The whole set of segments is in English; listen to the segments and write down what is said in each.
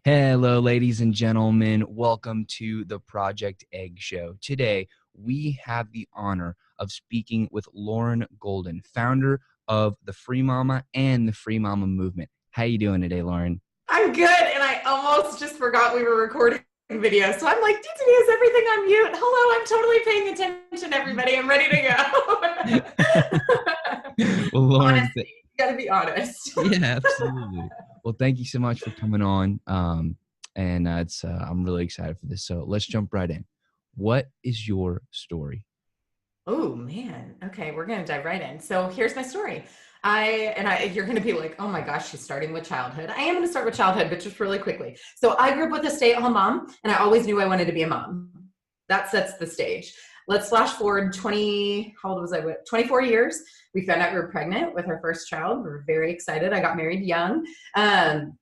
Hello, ladies and gentlemen. Welcome to the Project Egg Show. Today, we have the honor of speaking with Lauren Golden, founder of the Free Mama and the Free Mama movement. How you doing today, Lauren? I'm good, and I almost just forgot we were recording video. So I'm like, DTD, is everything on mute? Hello, I'm totally paying attention, everybody. I'm ready to go. Well, Lauren, Honesty. You gotta be honest. yeah, absolutely. Well, thank you so much for coming on. I'm really excited for this. So let's jump right in. What is your story? Oh man. Okay, we're gonna dive right in. So here's my story. You're gonna be like, oh my gosh, she's starting with childhood. I am gonna start with childhood, but just really quickly. So I grew up with a stay-at-home mom, and I always knew I wanted to be a mom. That sets the stage. Let's flash forward 20, how old was I? 24 years. We found out we were pregnant with our first child. We were very excited. I got married young. And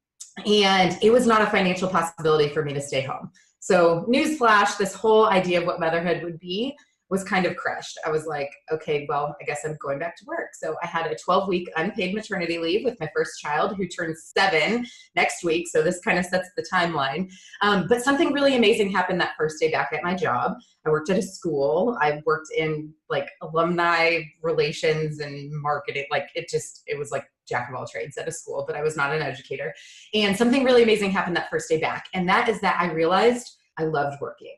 it was not a financial possibility for me to stay home. So newsflash, this whole idea of what motherhood would be was kind of crushed. I was like, okay, well, I guess I'm going back to work. So I had a 12-week unpaid maternity leave with my first child, who turns 7 next week. So this kind of sets the timeline. But something really amazing happened that first day back at my job. I worked at a school. I worked in like alumni relations and marketing. It was like jack of all trades at a school, but I was not an educator. And something really amazing happened that first day back. And that is that I realized I loved working,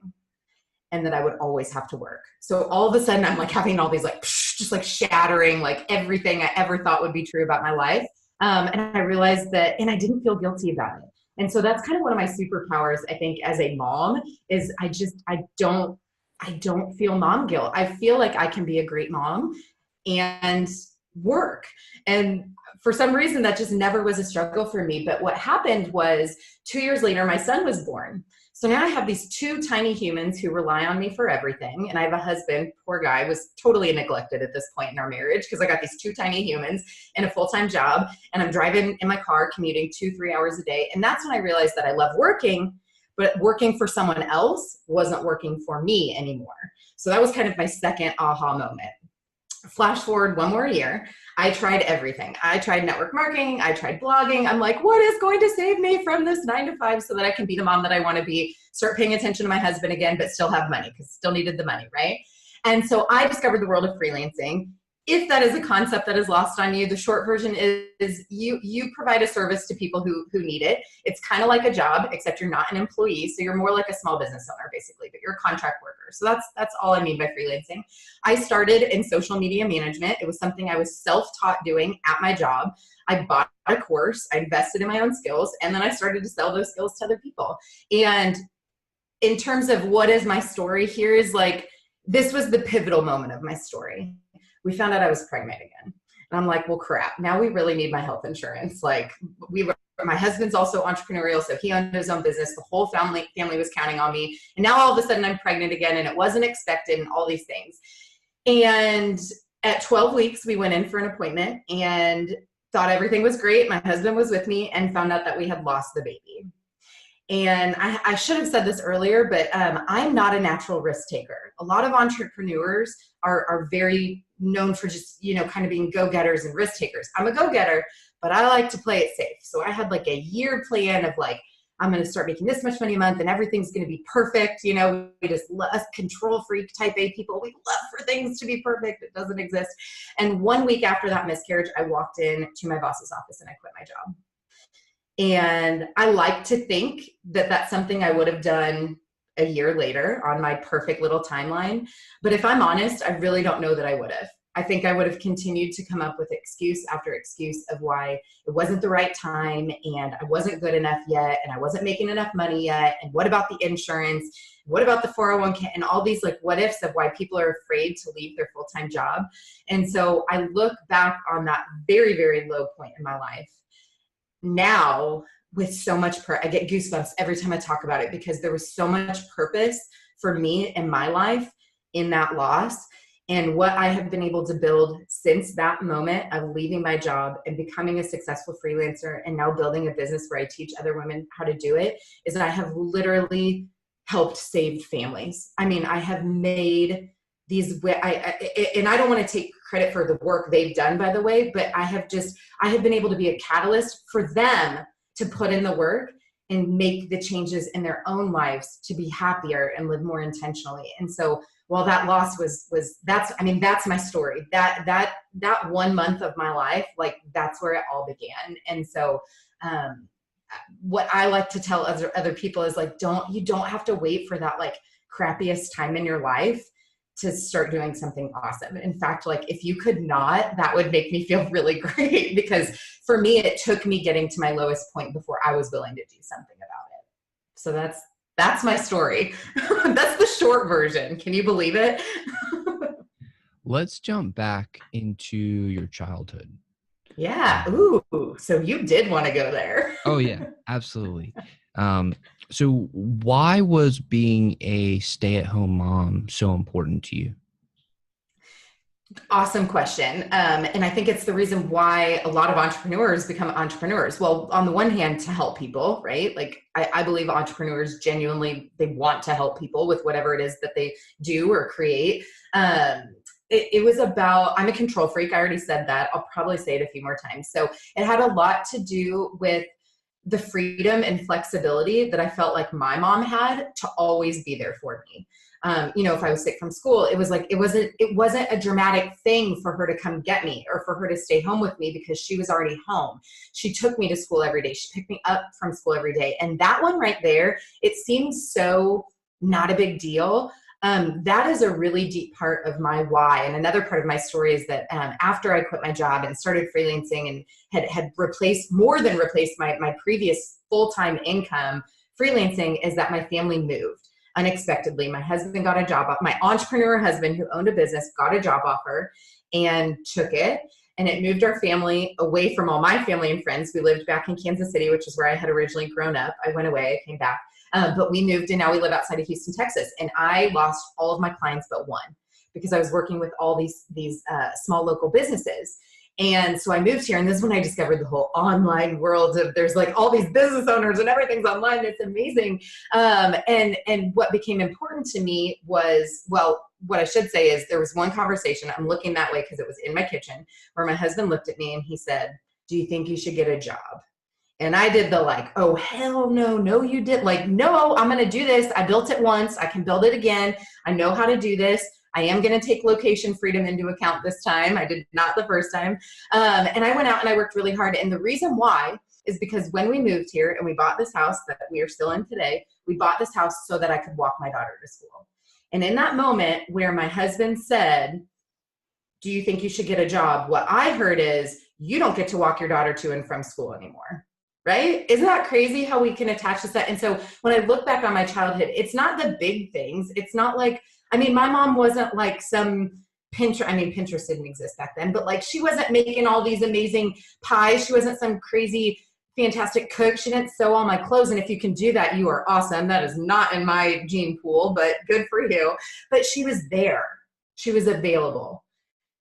and that I would always have to work. So all of a sudden I'm like having all these just like shattering, like everything I ever thought would be true about my life. And I realized that, and I didn't feel guilty about it. And so that's kind of one of my superpowers, I think, as a mom, is I don't feel mom guilt. I feel like I can be a great mom and work. And for some reason that just never was a struggle for me. But what happened was 2 years later, my son was born. So now I have these 2 tiny humans who rely on me for everything. And I have a husband, poor guy, was totally neglected at this point in our marriage because I got these 2 tiny humans and a full-time job. And I'm driving in my car, commuting 2-3 hours a day. And that's when I realized that I love working, but working for someone else wasn't working for me anymore. So that was kind of my second aha moment. Flash forward one more year. I tried everything. I tried network marketing. I tried blogging. I'm like, what is going to save me from this 9-to-5 so that I can be the mom that I want to be, start paying attention to my husband again, but still have money because still needed the money, right? And so I discovered the world of freelancing. If that is a concept that is lost on you, the short version is you provide a service to people who need it. It's kind of like a job, except you're not an employee. So you're more like a small business owner, basically, but you're a contract worker. So that's all I mean by freelancing. I started in social media management. It was something I was self-taught doing at my job. I bought a course, I invested in my own skills, and then I started to sell those skills to other people. And in terms of what is my story here is like, this was the pivotal moment of my story. We found out I was pregnant again. And I'm like, well, crap, now we really need my health insurance. My husband's also entrepreneurial, so he owned his own business. The whole family was counting on me. And now all of a sudden I'm pregnant again, and it wasn't expected, and all these things. And at 12 weeks, we went in for an appointment and thought everything was great. My husband was with me and found out that we had lost the baby. And I should have said this earlier, but I'm not a natural risk taker. A lot of entrepreneurs are very known for just, kind of being go-getters and risk takers. I'm a go-getter, but I like to play it safe. So I had like a year plan of like, I'm going to start making this much money a month and everything's going to be perfect. We just us control freak type A people. We love for things to be perfect. It doesn't exist. And 1 week after that miscarriage, I walked in to my boss's office and I quit my job. And I like to think that that's something I would have done a year later on my perfect little timeline. But if I'm honest, I really don't know that I would have. I think I would have continued to come up with excuse after excuse of why it wasn't the right time and I wasn't good enough yet and I wasn't making enough money yet. And what about the insurance? What about the 401k? And all these like what ifs of why people are afraid to leave their full-time job. And so I look back on that very, very low point in my life now with so much, I get goosebumps every time I talk about it because there was so much purpose for me in my life in that loss. And what I have been able to build since that moment of leaving my job and becoming a successful freelancer and now building a business where I teach other women how to do it is that I have literally helped save families. I mean, I have made these, and I don't want to take credit for the work they've done, by the way, but I have been able to be a catalyst for them to put in the work and make the changes in their own lives to be happier and live more intentionally. And so while that loss that's my story. That 1 month of my life, like that's where it all began. And so what I like to tell other people is like, you don't have to wait for that like crappiest time in your life to start doing something awesome. In fact, like if you could not, that would make me feel really great, because for me, it took me getting to my lowest point before I was willing to do something about it. So that's my story. That's the short version. Can you believe it? Let's jump back into your childhood. Yeah. Ooh, so you did want to go there. Oh yeah, absolutely. So why was being a stay-at-home mom so important to you? Awesome question. And I think it's the reason why a lot of entrepreneurs become entrepreneurs. Well, on the one hand, to help people, right? Like I believe entrepreneurs genuinely, they want to help people with whatever it is that they do or create. It was about, I'm a control freak. I already said that. I'll probably say it a few more times. So it had a lot to do with the freedom and flexibility that I felt like my mom had to always be there for me. If I was sick from school, it was like, it wasn't a dramatic thing for her to come get me or for her to stay home with me because she was already home. She took me to school every day. She picked me up from school every day. And that one right there, it seems so not a big deal. That is a really deep part of my why. And another part of my story is that after I quit my job and started freelancing and had more than replaced my previous full-time income, freelancing, is that my family moved unexpectedly. My husband got a job, my entrepreneur husband who owned a business got a job offer and took it. And it moved our family away from all my family and friends. We lived back in Kansas City, which is where I had originally grown up. I went away, I came back. But we moved and now we live outside of Houston, Texas. And I lost all of my clients but one, because I was working with all these small local businesses. And so I moved here, and this is when I discovered the whole online world of there's like all these business owners and everything's online. It's amazing. And what became important to me was, well, what I should say is there was one conversation, I'm looking that way because it was in my kitchen, where my husband looked at me and he said, "Do you think you should get a job?" And I did the like, oh, hell no, no, you didn't. Like, no, I'm going to do this. I built it once. I can build it again. I know how to do this. I am going to take location freedom into account this time. I did not the first time. And I went out and I worked really hard. And the reason why is because when we moved here and we bought this house that we are still in today, we bought this house so that I could walk my daughter to school. And in that moment where my husband said, "Do you think you should get a job?" what I heard is, you don't get to walk your daughter to and from school anymore. Right? Isn't that crazy how we can attach this? And so when I look back on my childhood, it's not the big things. It's not like, my mom wasn't like some Pinterest didn't exist back then, but like she wasn't making all these amazing pies. She wasn't some crazy, fantastic cook. She didn't sew all my clothes. And if you can do that, you are awesome. That is not in my gene pool, but good for you. But she was there. She was available.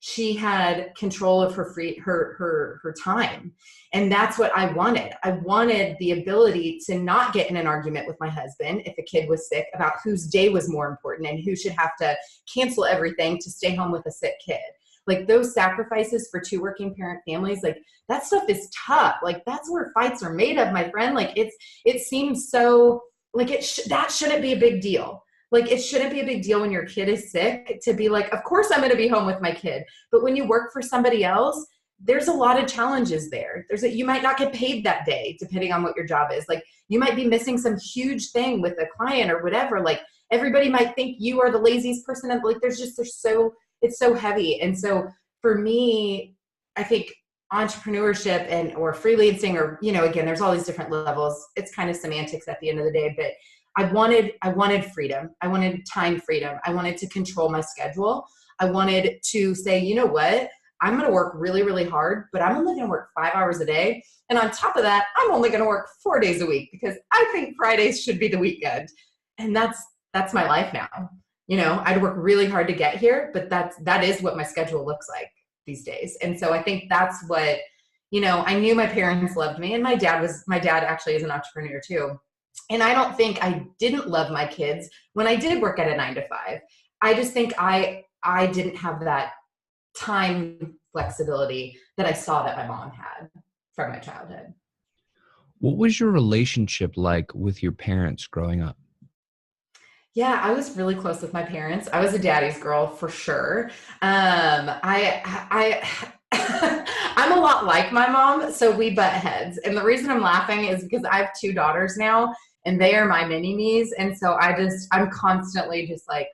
She had control of her time. And that's what I wanted. I wanted the ability to not get in an argument with my husband if a kid was sick about whose day was more important and who should have to cancel everything to stay home with a sick kid. Like those sacrifices for two working parent families, like that stuff is tough. Like that's where fights are made of, my friend. Like it seems so like that shouldn't be a big deal. Like it shouldn't be a big deal when your kid is sick to be like, of course I'm going to be home with my kid. But when you work for somebody else, there's a lot of challenges there. You might not get paid that day, depending on what your job is. Like you might be missing some huge thing with a client or whatever. Like everybody might think you are the laziest person. Like it's so heavy. And so for me, I think entrepreneurship or freelancing or, again, there's all these different levels. It's kind of semantics at the end of the day, but I wanted freedom. I wanted time freedom. I wanted to control my schedule. I wanted to say, you know what? I'm going to work really, really hard, but I'm only going to work 5 hours a day. And on top of that, I'm only going to work 4 days a week because I think Fridays should be the weekend. And that's my life now. I'd work really hard to get here, but that is what my schedule looks like these days. And so I think that's what, I knew my parents loved me, and my dad actually is an entrepreneur too. And I don't think I didn't love my kids when I did work at a 9 to 5. I just think I didn't have that time flexibility that I saw that my mom had from my childhood. What was your relationship like with your parents growing up? Yeah, I was really close with my parents. I was a daddy's girl for sure. I'm a lot like my mom, so we butt heads. And the reason I'm laughing is because I have two daughters now, and they are my mini me's. And so I'm constantly just like,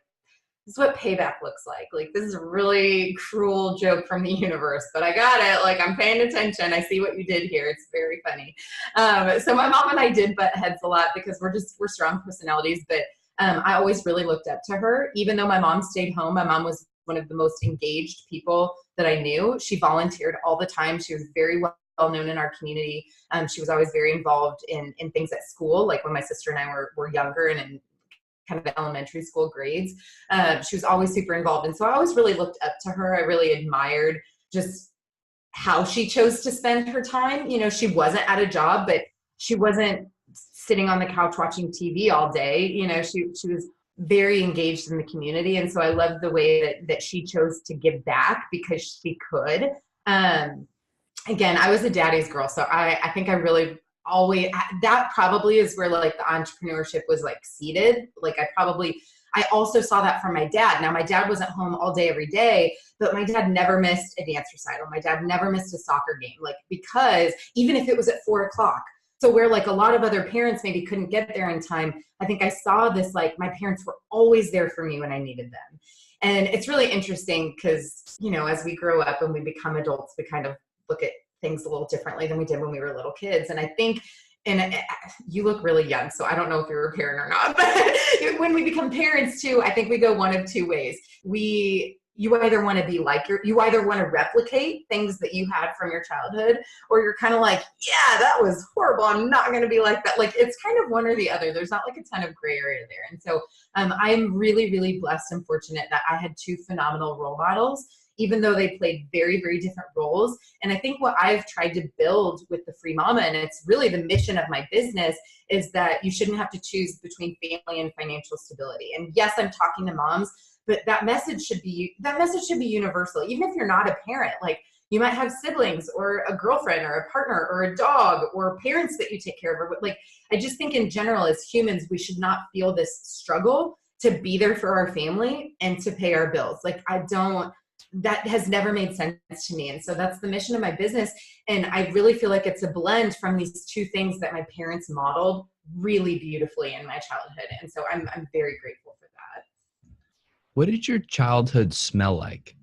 this is what payback looks like. Like, this is a really cruel joke from the universe, but I got it. Like, I'm paying attention. I see what you did here. It's very funny. So my mom and I did butt heads a lot because we're strong personalities, but I always really looked up to her. Even though my mom stayed home, my mom was one of the most engaged people that I knew. She volunteered all the time. She was very well known in our community. She was always very involved in things at school, like when my sister and I were younger and in kind of elementary school grades. She was always super involved. And so I always really looked up to her. I really admired just how she chose to spend her time. You know, she wasn't at a job, but she wasn't sitting on the couch watching TV all day. You know, she was very engaged in the community. And so I loved the way that she chose to give back because she could. Again, I was a daddy's girl. So I think I really always, that probably is where like the entrepreneurship was like seated. Like I also saw that from my dad. Now my dad wasn't home all day, every day, but my dad never missed a dance recital. My dad never missed a soccer game, like, because even if it was at 4 o'clock, so where like a lot of other parents maybe couldn't get there in time, I think I saw this, like my parents were always there for me when I needed them. And it's really interesting because, you know, as we grow up and we become adults, we kind of look at things a little differently than we did when we were little kids. And I think, and you look really young, so I don't know if you're a parent or not, but when we become parents too, I think we go one of two ways. You either want to be like you either want to replicate things that you had from your childhood, or you're kind of like, yeah, that was horrible, I'm not going to be like that. Like, it's kind of one or the other. There's not like a ton of gray area there. And so I'm really, really blessed and fortunate that I had two phenomenal role models, even though they played very, very different roles. And I think what I've tried to build with the Free Mama, and it's really the mission of my business, is that you shouldn't have to choose between family and financial stability. And yes, I'm talking to moms, but that message should be universal. Even if you're not a parent, like, you might have siblings or a girlfriend or a partner or a dog or parents that you take care of. Or like, I just think in general, as humans, we should not feel this struggle to be there for our family and to pay our bills. Like, that has never made sense to me. And so that's the mission of my business. And I really feel like it's a blend from these two things that my parents modeled really beautifully in my childhood. And so I'm very grateful for that. What did your childhood smell like?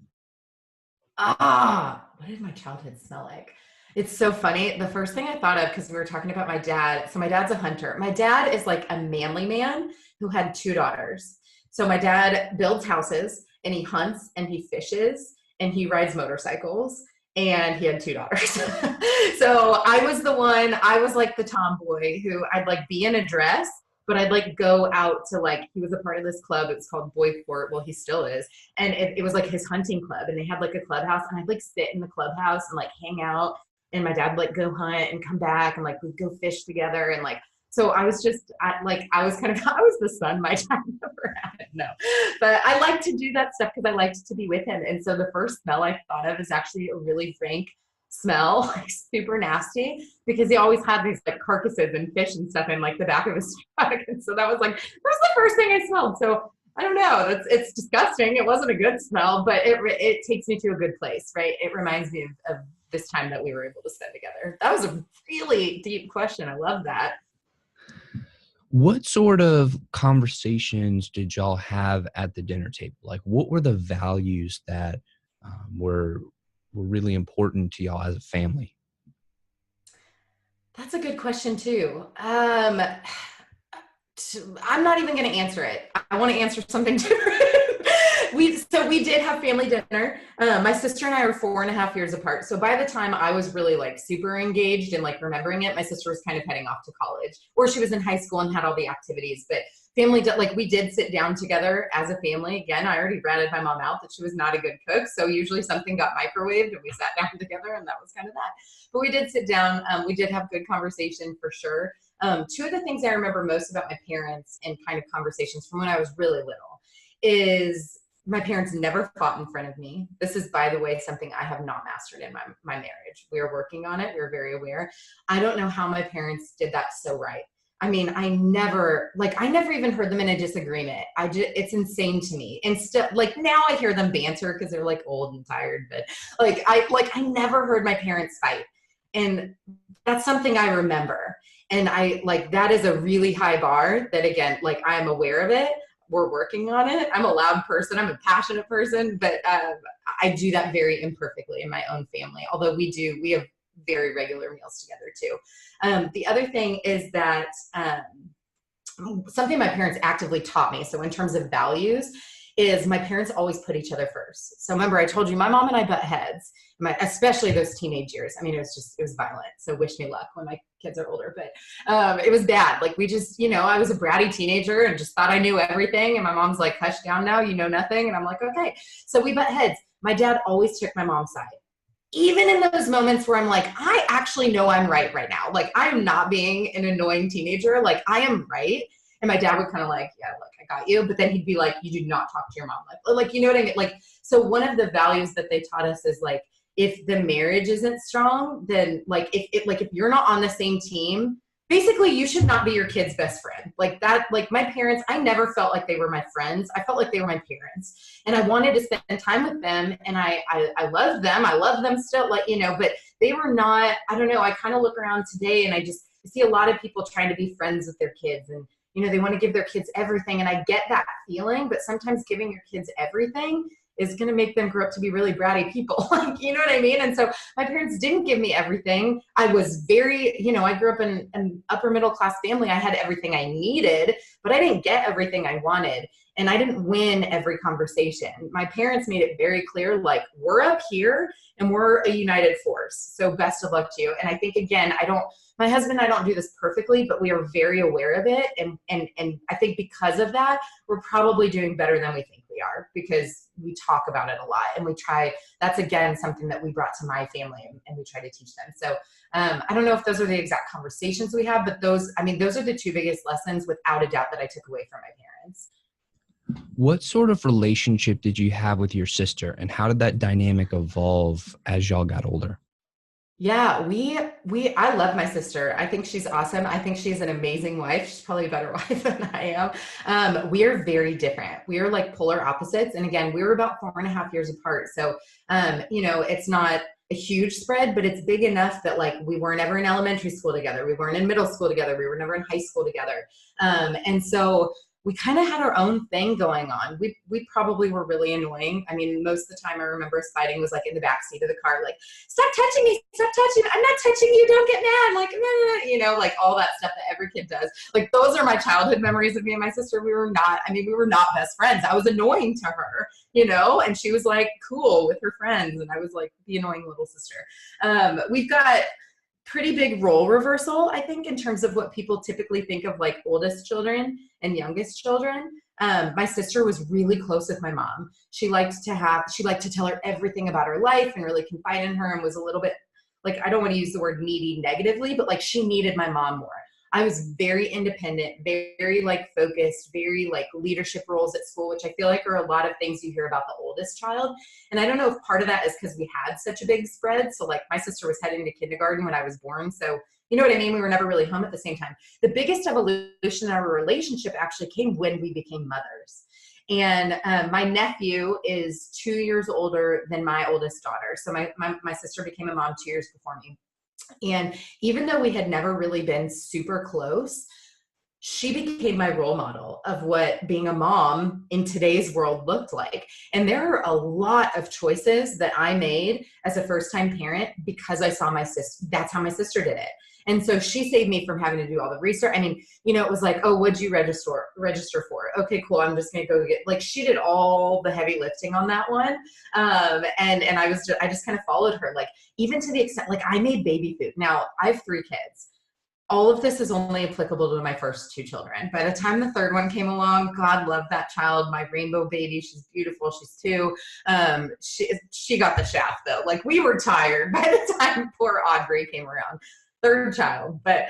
What did my childhood smell like? It's so funny. The first thing I thought of, because we were talking about my dad. So my dad's a hunter. My dad is like a manly man who had two daughters. So my dad builds houses and he hunts and he fishes and he rides motorcycles, and he had two daughters. So I was like the tomboy who I'd like be in a dress, but I'd like go out to, like, he was a part of this club. It was called Boy Fort. Well, he still is. And it was like his hunting club, and they had like a clubhouse, and I'd like sit in the clubhouse and like hang out, and my dad would like go hunt and come back, and like we'd go fish together. And like, so I was just I was kind of, I was the son my dad never had. No, but I like to do that stuff because I liked to be with him. And so the first smell I thought of is actually a really rank smell, like super nasty, because he always had these like carcasses and fish and stuff in like the back of his truck. And so that was the first thing I smelled. So I don't know. It's disgusting. It wasn't a good smell, but it takes me to a good place, right? It reminds me of this time that we were able to spend together. That was a really deep question. I love that. What sort of conversations did y'all have at the dinner table? Like, what were the values that were really important to y'all as a family? That's a good question too. I'm not even going to answer it. I want to answer something different. We did have family dinner. My sister and I are 4.5 years apart. So by the time I was really like super engaged and like remembering it, my sister was kind of heading off to college, or she was in high school and had all the activities. But we did sit down together as a family. Again, I already ratted my mom out that she was not a good cook. So usually something got microwaved and we sat down together, and that was kind of that. But we did sit down. We did have good conversation for sure. Two of the things I remember most about my parents and kind of conversations from when I was really little is my parents never fought in front of me. This is, by the way, something I have not mastered in my marriage. We are working on it. We're very aware. I don't know how my parents did that so right. I mean, I never even heard them in a disagreement. It's insane to me. And still, like, now I hear them banter because they're like old and tired, but I never heard my parents fight. And that's something I remember. And that is a really high bar that, again, like, I'm aware of it. We're working on it. I'm a loud person. I'm a passionate person, but I do that very imperfectly in my own family. Although we have very regular meals together too. The other thing is that something my parents actively taught me, so in terms of values, is my parents always put each other first. So remember, I told you my mom and I butt heads, especially those teenage years. I mean, it was violent. So wish me luck when my kids are older, but it was bad. Like, we just, I was a bratty teenager and just thought I knew everything. And my mom's like, hush down now, you know nothing. And I'm like, okay. So we butt heads. My dad always took my mom's side. Even in those moments where I'm like, I actually know I'm right now. Like, I'm not being an annoying teenager. Like, I am right. And my dad would kind of like, yeah, look, I got you. But then he'd be like, you do not talk to your mom. Like, you know what I mean? Like, so one of the values that they taught us is, like, if the marriage isn't strong, then if you're not on the same team, basically you should not be your kid's best friend. Like that, like, my parents, I never felt like they were my friends. I felt like they were my parents, and I wanted to spend time with them. And I loved them. I love them still, but they were not, I don't know. I kind of look around today and I see a lot of people trying to be friends with their kids, and, they want to give their kids everything. And I get that feeling, but sometimes giving your kids everything is going to make them grow up to be really bratty people. Like, you know what I mean? And so my parents didn't give me everything. I was very, I grew up in an upper middle class family. I had everything I needed, but I didn't get everything I wanted. And I didn't win every conversation. My parents made it very clear, like, we're up here and we're a united force. So best of luck to you. And I think, again, my husband and I don't do this perfectly, but we are very aware of it. And I think because of that, we're probably doing better than we think we are, because we talk about it a lot, and we try. That's, again, something that we brought to my family, and we try to teach them. So I don't know if those are the exact conversations we have, but those are the two biggest lessons, without a doubt, that I took away from my parents. What sort of relationship did you have with your sister, and how did that dynamic evolve as y'all got older? Yeah, I love my sister. I think she's awesome. I think she's an amazing wife. She's probably a better wife than I am. We are very different. We are like polar opposites. And again, we were about 4.5 years apart. So, it's not a huge spread, but it's big enough that, like, we weren't ever in elementary school together. We weren't in middle school together. We were never in high school together. And so we kind of had our own thing going on. We probably were really annoying. I mean, most of the time I remember us fighting was, like, in the back seat of the car, like, stop touching me, stop touching me. I'm not touching you, don't get mad. Like, nah, like all that stuff that every kid does. Like, those are my childhood memories of me and my sister. We were not best friends. I was annoying to her, and she was, like, cool with her friends. And I was, like, the annoying little sister. We've got pretty big role reversal, I think, in terms of what people typically think of, like, oldest children and youngest children. My sister was really close with my mom. She liked to tell her everything about her life and really confide in her, and was a little bit, like, I don't want to use the word needy negatively, but, like, she needed my mom more. I was very independent, very, like, focused, very, like, leadership roles at school, which I feel like are a lot of things you hear about the oldest child. And I don't know if part of that is because we had such a big spread. So, like, my sister was heading to kindergarten when I was born. So, you know what I mean? We were never really home at the same time. The biggest evolution in our relationship actually came when we became mothers. And my nephew is 2 years older than my oldest daughter. So my sister became a mom 2 years before me. And even though we had never really been super close, she became my role model of what being a mom in today's world looked like. And there are a lot of choices that I made as a first-time parent because I saw my sister. That's how my sister did it. And so she saved me from having to do all the research. I mean, it was like, oh, what'd you register for? Okay, cool. I'm just going to go get, like, she did all the heavy lifting on that one. And I just kind of followed her, like, even to the extent, like, I made baby food. Now I have 3 kids. All of this is only applicable to my first 2 children. By the time the third one came along, God love that child, my rainbow baby. She's beautiful. She's 2. She got the shaft though. Like, we were tired by the time poor Audrey came around. Third child. But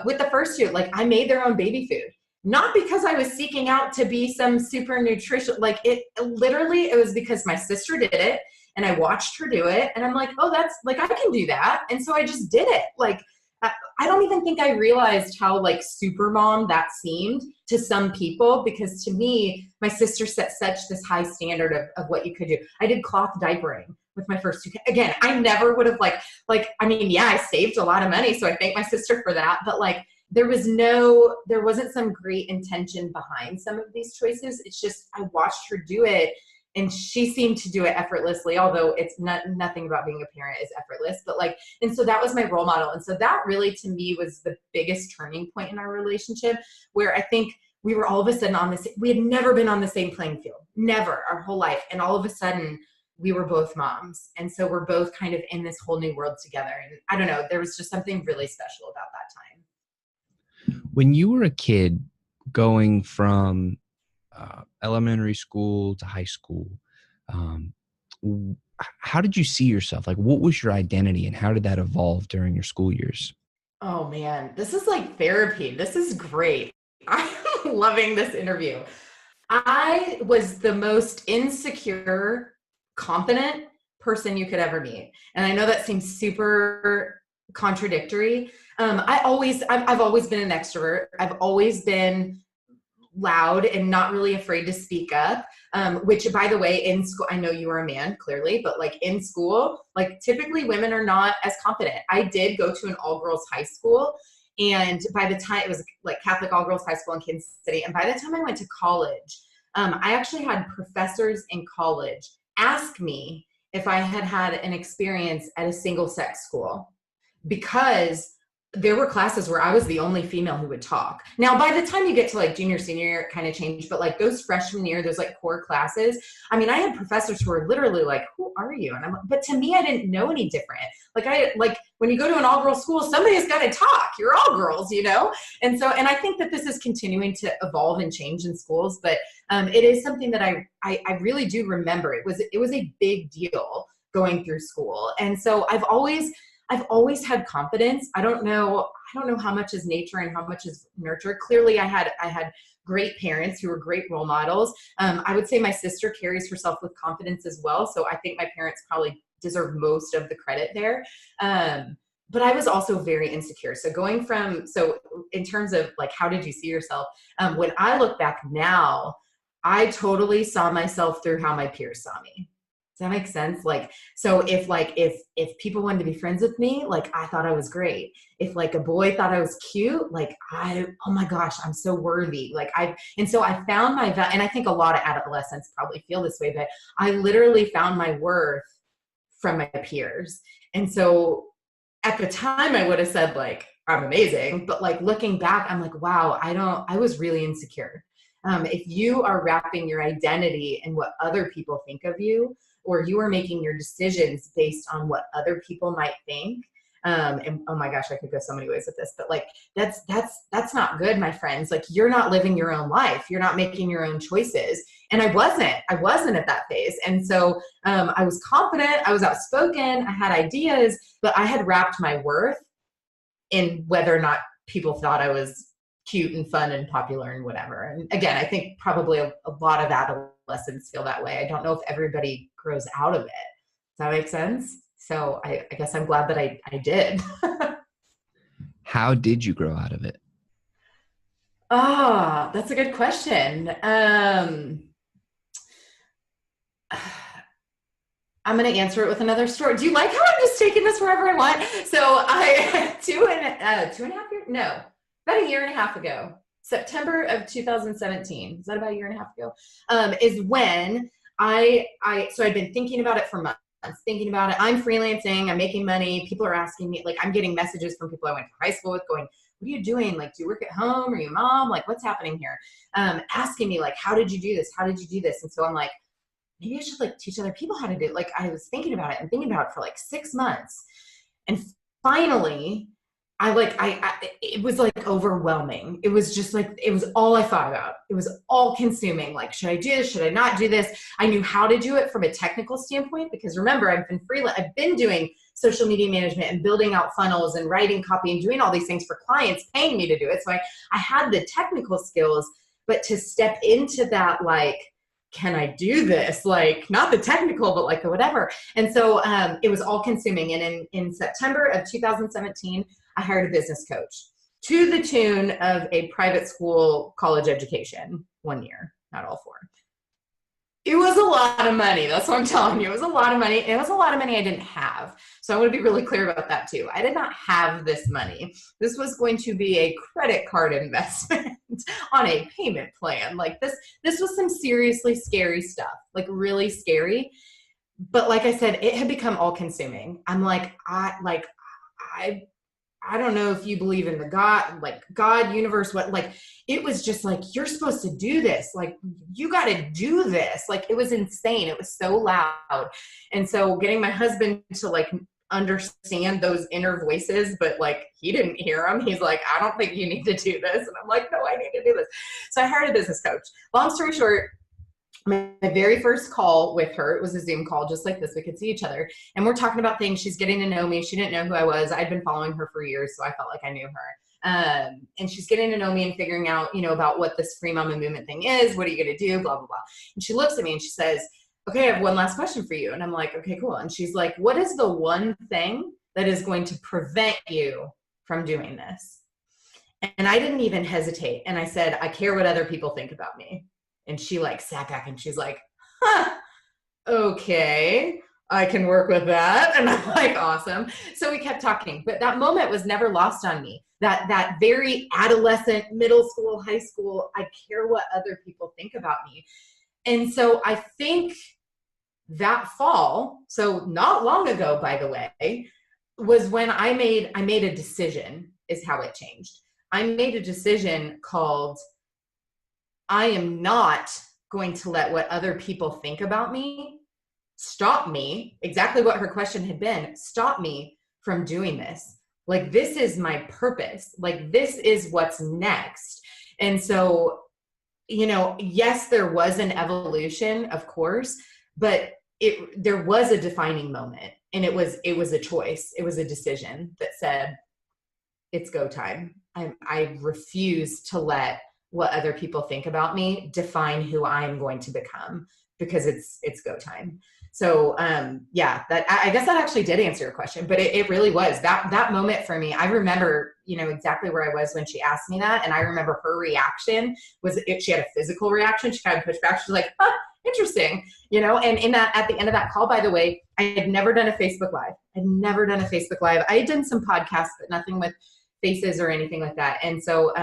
with the first 2, like, I made their own baby food. not because I was seeking out to be some super nutrition, like it literally, it was because my sister did it and I watched her do it. And I'm like, oh, that's like, I can do that. And so I just did it. Like, I don't even think I realized how like super mom that seemed to some people, because to me, my sister set such this high standard of what you could do. I did cloth diapering with my first two kids. Again, I never would have I mean, yeah, I saved a lot of money. So I thank my sister for that. But like, there wasn't some great intention behind some of these choices. It's just, I watched her do it and she seemed to do it effortlessly, although it's nothing about being a parent is effortless, but like, and so that was my role model. And so that really to me was the biggest turning point in our relationship, where I think we were all of a sudden we had never been on the same playing field, never, our whole life. And all of a sudden we were both moms. And so we're both kind of in this whole new world together. And I don't know, there was just something really special about that time. When you were a kid going from elementary school to high school, how did you see yourself? Like, what was your identity and how did that evolve during your school years? Oh man, this is like therapy. This is great. I'm loving this interview. I was the most insecure, confident person you could ever meet. And I know that seems super contradictory. I've always been an extrovert. I've always been loud and not really afraid to speak up, which by the way, in school, I know you were a man clearly, but like in school, like typically women are not as confident. I did go to an all girls high school. And by the time it was like Catholic all girls high school in Kansas City. And by the time I went to college, I actually had professors in college ask me if I had had an experience at a single sex school, because there were classes where I was the only female who would talk. Now, by the time you get to like junior, senior year, it kind of changed, but like those freshman year, those like core classes, I mean, I had professors who were literally like, who are you? And I'm like, but to me, I didn't know any different. Like when you go to an all girls school, somebody's got to talk. You're all girls, you know? And so, and I think that this is continuing to evolve and change in schools, but it is something that I really do remember. It was a big deal going through school. And so I've always had confidence. I don't know how much is nature and how much is nurture. Clearly I had great parents who were great role models. I would say my sister carries herself with confidence as well. So I think my parents probably deserve most of the credit there. But I was also very insecure. So in terms of like, how did you see yourself? When I look back now, I totally saw myself through how my peers saw me. Does that make sense? Like, so if people wanted to be friends with me, like I thought I was great. If like a boy thought I was cute, like oh my gosh, I'm so worthy. And so I found and I think a lot of adolescents probably feel this way, but I literally found my worth from my peers. And so at the time I would have said like, I'm amazing, but like looking back, I'm like, wow, I was really insecure. If you are wrapping your identity in what other people think of you, or you are making your decisions based on what other people might think. And oh my gosh, I could go so many ways with this, but like, that's not good, my friends. Like you're not living your own life. You're not making your own choices. And I wasn't at that phase. And so I was confident, I was outspoken, I had ideas, but I had wrapped my worth in whether or not people thought I was cute and fun and popular and whatever. And again, I think probably a lot of adolescents feel that way. I don't know if everybody grows out of it. Does that make sense? So I guess I'm glad that I did. How did you grow out of it? Oh, that's a good question. I'm going to answer it with another story. Do you like how I'm just taking this wherever I want? So I, two and a half years, no, about a year and a half ago, September of 2017, is that about a year and a half ago, is when so I'd been thinking about it for months, thinking about it. I'm freelancing, I'm making money. People are asking me, like, I'm getting messages from people I went to high school with going, what are you doing? Like, do you work at home? Are you a mom? Like, what's happening here? Asking me like, how did you do this? How did you do this? And so I'm like, maybe I should like teach other people how to do it. Like I was thinking about it and thinking about it for like 6 months. And finally, it was like overwhelming. It was just like, it was all I thought about. It was all consuming. Like, should I do this? Should I not do this? I knew how to do it from a technical standpoint, because remember, I've been doing social media management and building out funnels and writing copy and doing all these things for clients paying me to do it. So I had the technical skills, but to step into that, like, can I do this? Like, not the technical, but like the whatever. And so it was all consuming. And in September of 2017, I hired a business coach to the tune of a private school college education 1 year, not all four. It was a lot of money. That's what I'm telling you. It was a lot of money. It was a lot of money I didn't have. So I want to be really clear about that too. I did not have this money. This was going to be a credit card investment on a payment plan. Like this was some seriously scary stuff, like really scary. But like I said, it had become all consuming. I'm like, I don't know if you believe in the God, universe, what, like, it was just like, you're supposed to do this. Like, you got to do this. Like, it was insane. It was so loud. And so getting my husband to like understand those inner voices, but like, he didn't hear them. He's like, I don't think you need to do this. And I'm like, no, I need to do this. So I hired a business coach. Long story short, my very first call with her, it was a Zoom call just like this. We could see each other. And we're talking about things. She's getting to know me. She didn't know who I was. I'd been following her for years, so I felt like I knew her. And she's getting to know me and figuring out, about what this free mama movement thing is. What are you going to do? Blah, blah, blah. And she looks at me and she says, okay, I have one last question for you. And I'm like, okay, cool. And she's like, what is the one thing that is going to prevent you from doing this? And I didn't even hesitate. And I said, I care what other people think about me. And she like sat back and she's like, huh, okay, I can work with that. And I'm like, awesome. So we kept talking, but that moment was never lost on me. That very adolescent, middle school, high school, I care what other people think about me. And so I think that fall, so not long ago, by the way, was when I made a decision, is how it changed. I made a decision called, I am not going to let what other people think about me stop me, exactly what her question had been, stop me from doing this. Like, this is my purpose. Like, this is what's next. And so, yes, there was an evolution, of course, but there was a defining moment, and it was a choice. It was a decision that said, it's go time. I refuse to let what other people think about me define who I'm going to become, because it's go time. So that I guess that actually did answer your question, but it really was that moment for me. I remember, exactly where I was when she asked me that. And I remember her reaction was, she had a physical reaction. She kind of pushed back. She was like, interesting, and at the end of that call, by the way, I had never done a Facebook Live. I had done some podcasts, but nothing with faces or anything like that. And so,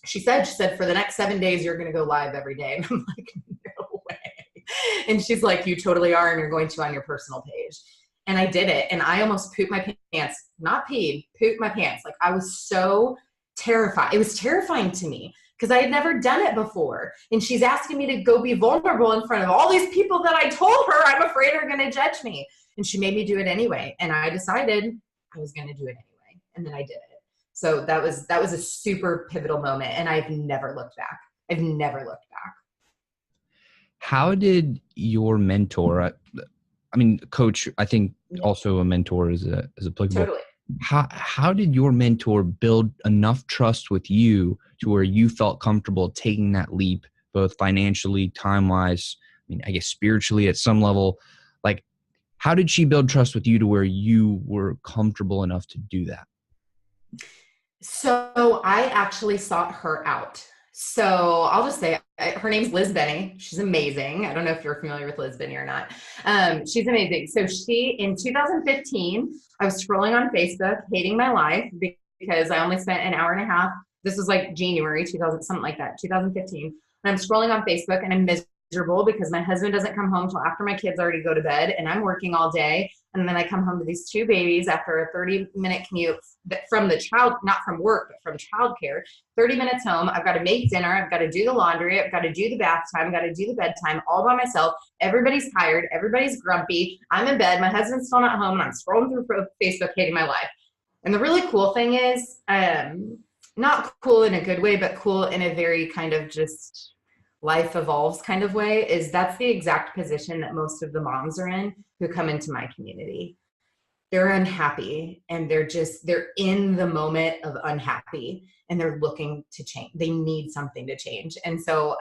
she said, for the next 7 days, you're going to go live every day. And I'm like, no way. And she's like, you totally are. And you're going to on your personal page. And I did it. And I almost pooped my pants, not peed, pooped my pants. Like, I was so terrified. It was terrifying to me because I had never done it before. And she's asking me to go be vulnerable in front of all these people that I told her I'm afraid are going to judge me. And she made me do it anyway. And I decided I was going to do it anyway. And then I did it. So that was a super pivotal moment, and I've never looked back. How did your mentor, coach, I think also a mentor is applicable. Totally. How did your mentor build enough trust with you to where you felt comfortable taking that leap, both financially, time-wise, I guess spiritually at some level? Like, how did she build trust with you to where you were comfortable enough to do that? So I actually sought her out. So I'll just say her name's Liz Benny. She's amazing. I don't know if you're familiar with Liz Benny or not. She's amazing. So in 2015, I was scrolling on Facebook, hating my life because I only spent an hour and a half. This was like January 2000, something like that, 2015. And I'm scrolling on Facebook and I'm miserable because my husband doesn't come home till after my kids already go to bed, and I'm working all day. And then I come home to these two babies after a 30-minute commute from the child, not from work, but from childcare. 30 minutes home. I've got to make dinner. I've got to do the laundry. I've got to do the bath time. I've got to do the bedtime all by myself. Everybody's tired. Everybody's grumpy. I'm in bed. My husband's still not home, and I'm scrolling through Facebook, hating my life. And the really cool thing is, not cool in a good way, but cool in a very kind of just life evolves kind of way, is that's the exact position that most of the moms are in who come into my community. They're unhappy and they're in the moment of unhappy and they're looking to change. They need something to change. And so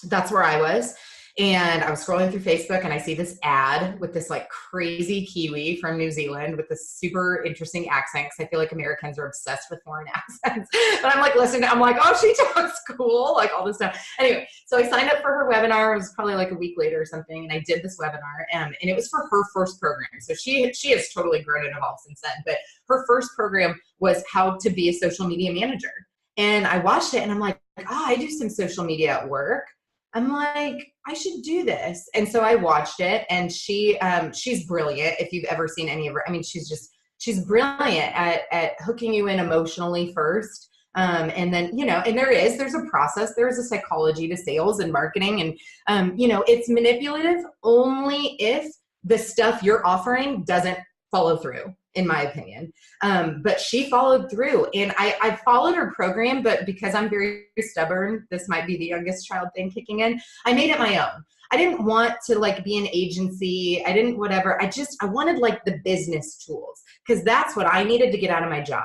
that's where I was. And I was scrolling through Facebook and I see this ad with this like crazy Kiwi from New Zealand with this super interesting accent. Cause I feel like Americans are obsessed with foreign accents. But I'm like, listening, I'm like, oh, she talks cool, like all this stuff. Anyway, so I signed up for her webinar. It was probably like a week later or something. And I did this webinar and it was for her first program. So she has totally grown and evolved since then. But her first program was how to be a social media manager. And I watched it and I'm like, oh, I do some social media at work. I'm like, I should do this. And so I watched it and she's brilliant. If you've ever seen any of her, I mean, she's brilliant at hooking you in emotionally first. And then, and there's a process, there's a psychology to sales and marketing. And, it's manipulative only if the stuff you're offering doesn't follow through, in my opinion. But she followed through and I followed her program, but because I'm very stubborn, this might be the youngest child thing kicking in. I made it my own. I didn't want to like be an agency. I didn't, whatever. I wanted like the business tools because that's what I needed to get out of my job.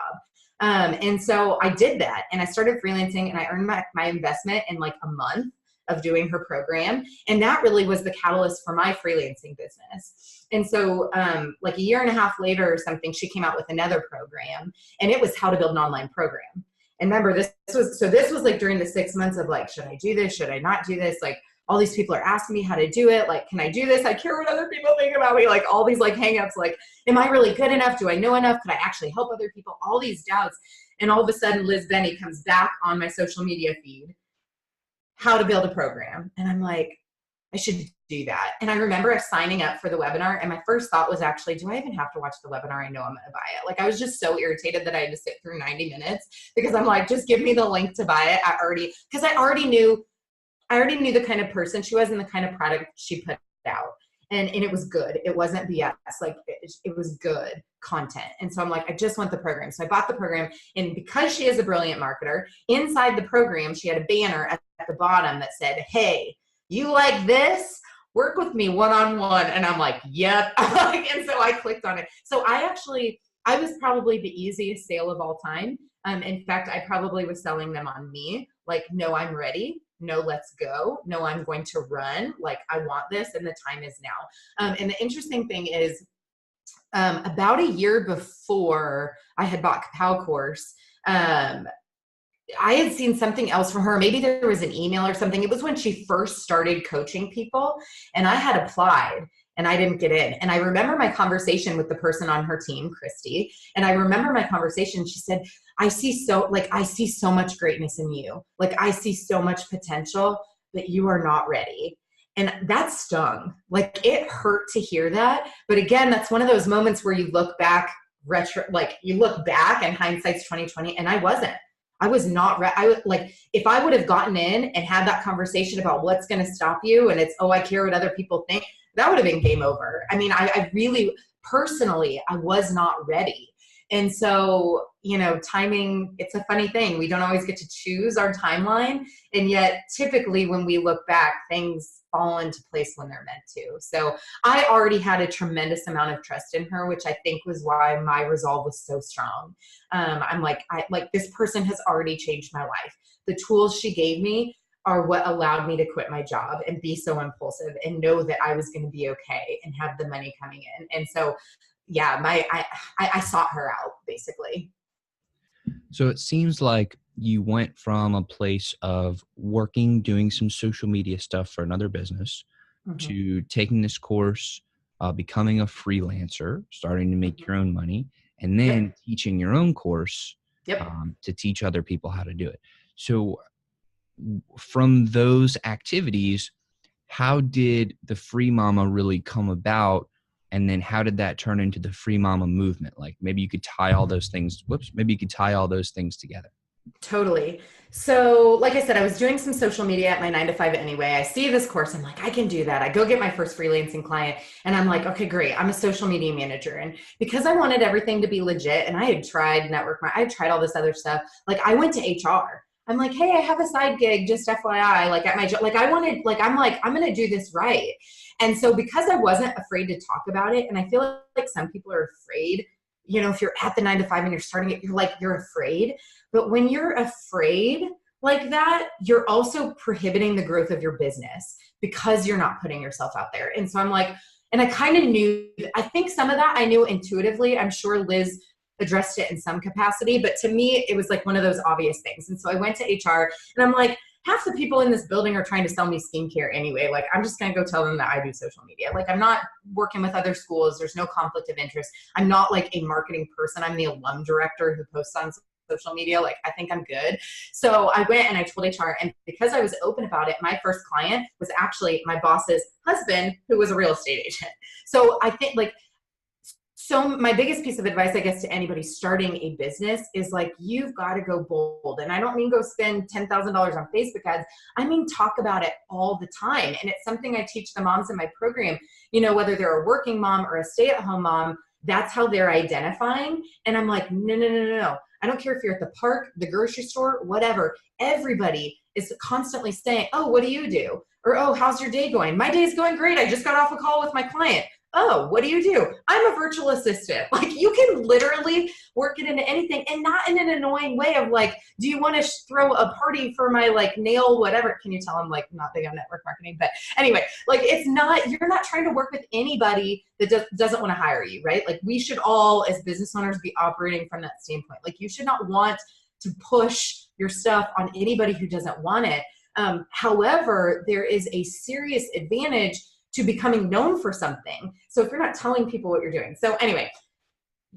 And so I did that and I started freelancing and I earned my investment in like a month of doing her program. And that really was the catalyst for my freelancing business. And so like a year and a half later or something, she came out with another program and it was how to build an online program. And remember, this was like during the 6 months of like, should I do this? Should I not do this? Like all these people are asking me how to do it. Like, can I do this? I care what other people think about me. Like all these like hangups, like, am I really good enough? Do I know enough? Could I actually help other people? All these doubts. And all of a sudden Liz Benny comes back on my social media feed, how to build a program. And I'm like, I should do that. And I remember signing up for the webinar and my first thought was actually, do I even have to watch the webinar? I know I'm going to buy it. Like I was just so irritated that I had to sit through 90 minutes because I'm like, just give me the link to buy it. Because I already knew the kind of person she was and the kind of product she put out. And it was good. It wasn't BS. Like it was good content. And so I'm like, I just want the program. So I bought the program. And because she is a brilliant marketer, inside the program, she had a banner at the bottom that said, hey, you like this? Work with me one-on-one. And I'm like, yep. And so I clicked on it. So I was probably the easiest sale of all time. In fact, I probably was selling them on me. Like, no, I'm ready. No, let's go. No, I'm going to run. Like, I want this and the time is now. And the interesting thing is about a year before I had bought Kapow course, I had seen something else from her. Maybe there was an email or something. It was when she first started coaching people and I had applied and I didn't get in. And I remember my conversation with the person on her team, Christy. And I remember my conversation. She said, I see so much greatness in you. Like I see so much potential, but you are not ready. And that stung. Like it hurt to hear that. But again, that's one of those moments where you look back you look back and hindsight's 2020 and I was not ready. If I would have gotten in and had that conversation about what's going to stop you and it's, oh, I care what other people think, that would have been game over. I mean, I really, personally, I was not ready. And so, timing, it's a funny thing. We don't always get to choose our timeline. And yet typically when we look back, things fall into place when they're meant to. So I already had a tremendous amount of trust in her, which I think was why my resolve was so strong. I'm like, this person has already changed my life. The tools she gave me are what allowed me to quit my job and be so impulsive and know that I was going to be okay and have the money coming in. And so, yeah, I sought her out basically. So it seems like you went from a place of doing some social media stuff for another business to taking this course, becoming a freelancer, starting to make your own money, and then teaching your own course to teach other people how to do it. So from those activities, how did the Free Mama really come about? And then how did that turn into the Free Mama movement? Like maybe you could tie all those things together. Totally. So, like I said, I was doing some social media at my 9 to 5 anyway. I see this course. I'm like, I can do that. I go get my first freelancing client and I'm like, okay, great. I'm a social media manager. And because I wanted everything to be legit and I had tried I had tried all this other stuff. Like I went to HR. I'm like, hey, I have a side gig, just FYI, like at my job. Like, I'm going to do this right. And so because I wasn't afraid to talk about it, and I feel like some people are afraid, if you're at the 9 to 5 and you're starting it, you're afraid. But when you're afraid like that, you're also prohibiting the growth of your business because you're not putting yourself out there. And so I'm like, and I kind of knew, I think some of that I knew intuitively. I'm sure Liz addressed it in some capacity, but to me, it was like one of those obvious things. And so I went to HR and I'm like, half the people in this building are trying to sell me skincare anyway. Like, I'm just going to go tell them that I do social media. Like, I'm not working with other schools. There's no conflict of interest. I'm not like a marketing person. I'm the alum director who posts on social media. Like, I think I'm good. So I went and I told HR, and because I was open about it, my first client was actually my boss's husband, who was a real estate agent. So I think so my biggest piece of advice, I guess, to anybody starting a business is like, you've got to go bold. And I don't mean go spend $10,000 on Facebook ads. I mean, talk about it all the time. And it's something I teach the moms in my program, whether they're a working mom or a stay-at-home mom, that's how they're identifying. And I'm like, no, no, no, no, no. I don't care if you're at the park, the grocery store, whatever. Everybody is constantly saying, oh, what do you do? Or, oh, how's your day going? My day's going great. I just got off a call with my client. Oh, what do you do? I'm a virtual assistant. Like, you can literally work it into anything, and not in an annoying way of like, do you want to throw a party for my like nail, whatever? Can you tell I'm like not big on network marketing? But anyway, like, you're not trying to work with anybody that doesn't want to hire you, right? Like, we should all as business owners be operating from that standpoint. Like, you should not want to push your stuff on anybody who doesn't want it. However, there is a serious advantage to becoming known for something. So if you're not telling people what you're doing. So anyway,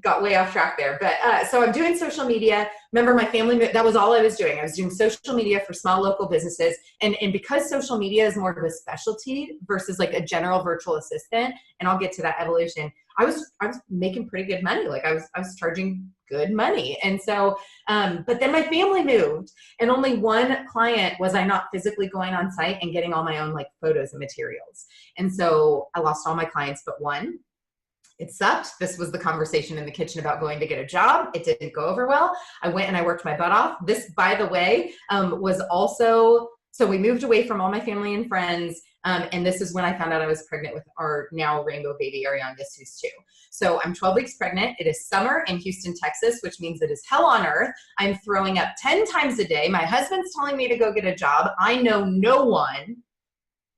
got way off track there. But so I'm doing social media. Remember, my family, that was all I was doing. I was doing social media for small local businesses. And because social media is more of a specialty versus like a general virtual assistant, and I'll get to that evolution, I was making pretty good money. Like I was charging good money. And so, but then my family moved, and only one client was I not physically going on site and getting all my own like photos and materials. And so I lost all my clients but one. It sucked. This was the conversation in the kitchen about going to get a job. It didn't go over well. I went and I worked my butt off. This, by the way, was also, so we moved away from all my family and friends. And this is when I found out I was pregnant with our now rainbow baby, Ariangus, who's 2. So I'm 12 weeks pregnant. It is summer in Houston, Texas, which means it is hell on earth. I'm throwing up 10 times a day. My husband's telling me to go get a job. I know no one.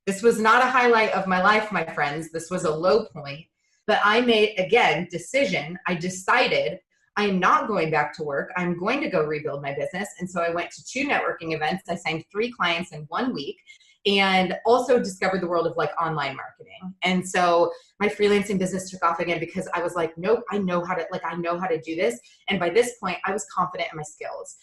This was not a highlight of my life, my friends. This was a low point. But I made, again, decision. I decided I am not going back to work. I'm going to go rebuild my business. And so I went to 2 networking events. I signed 3 clients in 1 week, and also discovered the world of like online marketing. And so my freelancing business took off again because I was like, nope, I know how to do this. And by this point, I was confident in my skills.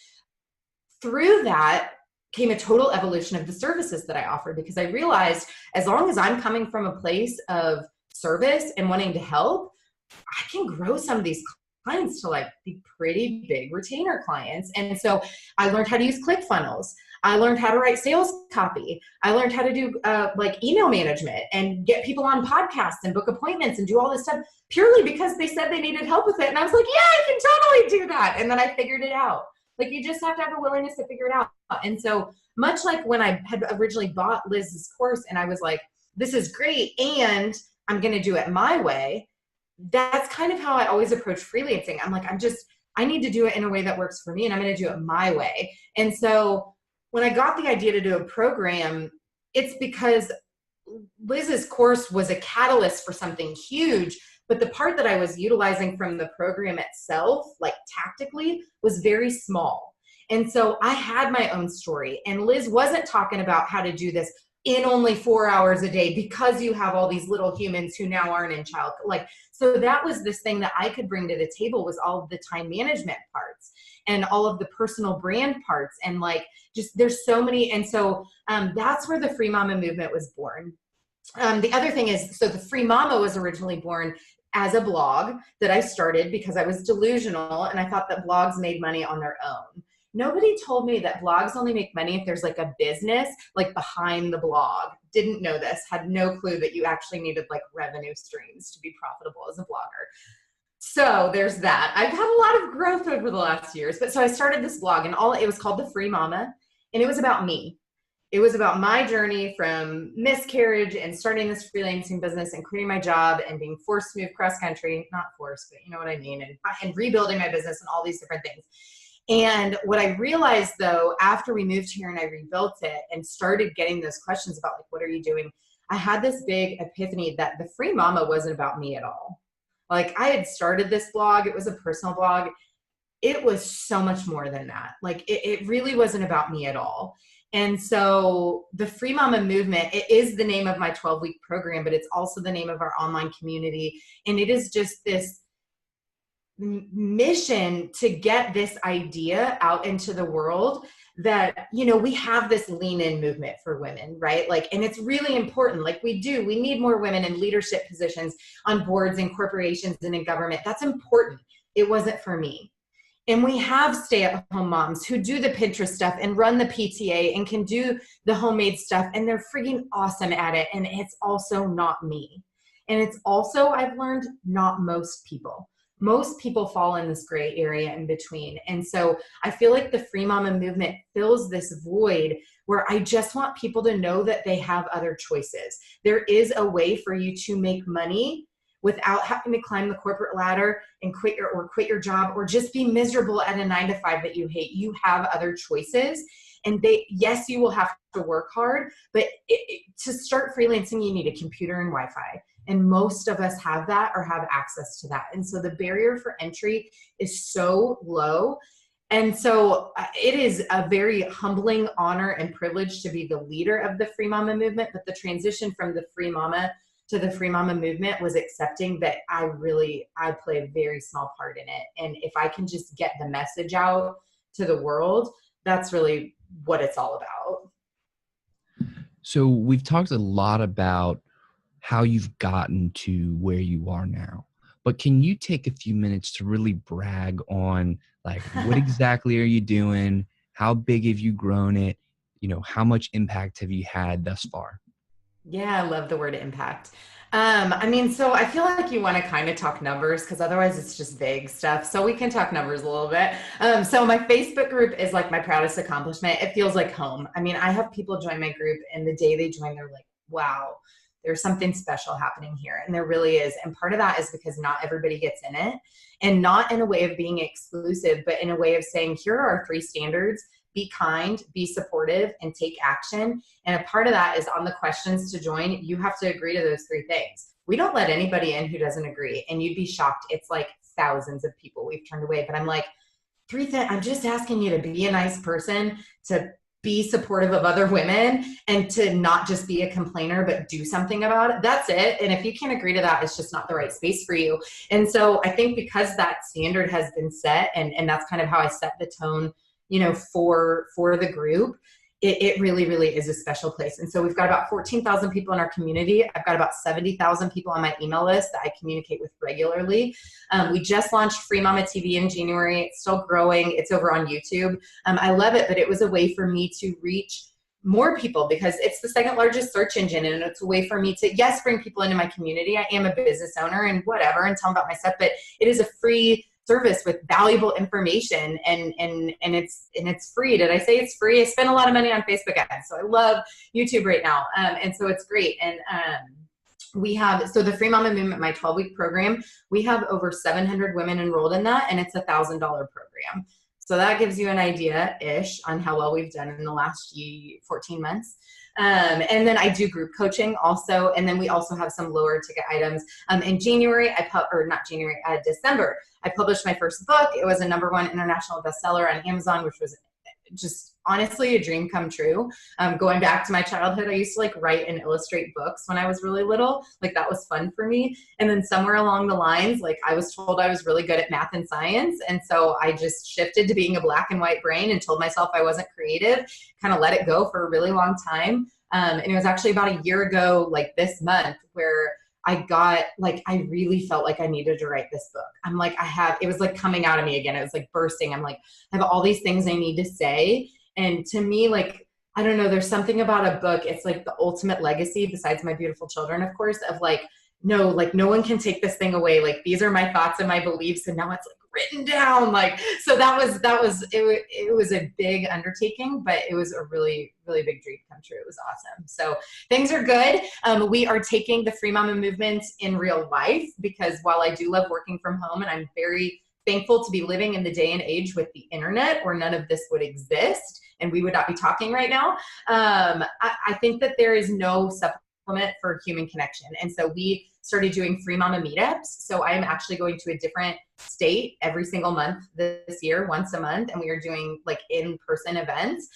Through that came a total evolution of the services that I offered, because I realized as long as I'm coming from a place of service and wanting to help, I can grow some of these clients to like be pretty big retainer clients. And so I learned how to use ClickFunnels. I learned how to write sales copy. I learned how to do like email management and get people on podcasts and book appointments and do all this stuff purely because they said they needed help with it. And I was like, yeah, I can totally do that. And then I figured it out. Like, you just have to have a willingness to figure it out. And so much like when I had originally bought Liz's course and I was like, this is great, and I'm going to do it my way. That's kind of how I always approach freelancing. I'm like, I need to do it in a way that works for me, and I'm going to do it my way. And so when I got the idea to do a program, it's because Liz's course was a catalyst for something huge. But the part that I was utilizing from the program itself, like tactically, was very small. And so I had my own story, and Liz wasn't talking about how to do this in only 4 hours a day because you have all these little humans who now aren't in child. Like, so that was this thing that I could bring to the table, was all of the time management parts and all of the personal brand parts. And like, just, there's so many. And so that's where the Free Mama movement was born. The other thing is, so the Free Mama was originally born as a blog that I started because I was delusional and I thought that blogs made money on their own. Nobody told me that blogs only make money if there's like a business like behind the blog. Didn't know this, had no clue that you actually needed like revenue streams to be profitable as a blogger. So there's that. I've had a lot of growth over the last years. But so I started this blog, and it was called The Free Mama, and it was about me. It was about my journey from miscarriage and starting this freelancing business and quitting my job and being forced to move cross country, not forced, but you know what I mean, and rebuilding my business and all these different things. And what I realized though, after we moved here and I rebuilt it and started getting those questions about like, what are you doing? I had this big epiphany that the Free Mama wasn't about me at all. Like, I had started this blog, it was a personal blog. It was so much more than that. Like, it really wasn't about me at all. And so the Free Mama movement, it is the name of my 12-week program, but it's also the name of our online community. And it is just this mission to get this idea out into the world that, you know, we have this lean in movement for women, right? Like, and it's really important. Like, we need more women in leadership positions on boards and corporations and in government. That's important. It wasn't for me. And we have stay-at-home moms who do the Pinterest stuff and run the PTA and can do the homemade stuff, and they're freaking awesome at it. And it's also not me. And it's also, I've learned, not most people. Most people fall in this gray area in between. And so I feel like the Free Mama movement fills this void where I just want people to know that they have other choices. There is a way for you to make money without having to climb the corporate ladder and quit your job or just be miserable at a 9-to-5 that you hate. You have other choices. And yes, you will have to work hard, but to start freelancing, you need a computer and Wi-Fi. And most of us have that or have access to that. And so the barrier for entry is so low. And so it is a very humbling honor and privilege to be the leader of the Free Mama movement. But the transition from the Free Mama to the Free Mama movement was accepting that I play a very small part in it. And if I can just get the message out to the world, that's really what it's all about. So we've talked a lot about how you've gotten to where you are now, but can you take a few minutes to really brag on, like, what exactly are you doing? How big have you grown it? You know, how much impact have you had thus far? Yeah, I love the word impact. I mean, so I feel like you want to kind of talk numbers because otherwise it's just vague stuff. So we can talk numbers a little bit. So my Facebook group is like my proudest accomplishment. It feels like home. I mean, I have people join my group, and the day they join, they're like, wow, there's something special happening here. And there really is. And part of that is because not everybody gets in it, and not in a way of being exclusive, but in a way of saying, here are our 3 standards. Be kind, be supportive, and take action. And a part of that is on the questions to join, you have to agree to those 3 things. We don't let anybody in who doesn't agree. And you'd be shocked. It's like thousands of people we've turned away. But I'm like, 3 things, I'm just asking you to be a nice person, to be supportive of other women, and to not just be a complainer, but do something about it. That's it. And if you can't agree to that, it's just not the right space for you. And so I think because that standard has been set, and that's kind of how I set the tone, you know, for the group, it really, really is a special place. And so we've got about 14,000 people in our community. I've got about 70,000 people on my email list that I communicate with regularly. We just launched Free Mama TV in January. It's still growing. It's over on YouTube. I love it, but it was a way for me to reach more people because it's the 2nd largest search engine, and it's a way for me to, yes, bring people into my community. I am a business owner and whatever, and tell them about my stuff, but it is a free service with valuable information, and it's free. Did I say it's free? I spend a lot of money on Facebook ads, so I love YouTube right now, and so it's great. And we have, so the Free Mama Movement, my 12-week program, we have over 700 women enrolled in that, and it's a $1,000 program. So that gives you an idea-ish on how well we've done in the last 14 months. And then I do group coaching also. And then we also have some lower ticket items. In January, December, I published my first book. It was a #1 international bestseller on Amazon, which was just honestly a dream come true. Going back to my childhood, I used to like write and illustrate books when I was really little. Like that was fun for me. And then somewhere along the lines, like I was told I was really good at math and science. And so I just shifted to being a black and white brain and told myself I wasn't creative, kind of let it go for a really long time. And it was actually about a year ago, like this month, where I really felt like I needed to write this book. I'm like, it was like coming out of me again. It was like bursting. I'm like, I have all these things I need to say. And to me, like, I don't know, there's something about a book. It's like the ultimate legacy, besides my beautiful children, of course, of like no one can take this thing away. Like, these are my thoughts and my beliefs. And now it's like written down. Like, so it was a big undertaking, but it was a really, really big dream come true. It was awesome. So things are good. We are taking the Free Mama movement in real life, because while I do love working from home, and I'm very thankful to be living in the day and age with the internet where none of this would exist and we would not be talking right now. I think that there is no supplement for human connection. And so we started doing Free Mama meetups. So I'm actually going to a different state every single month this year, once a month. And we are doing like in-person events.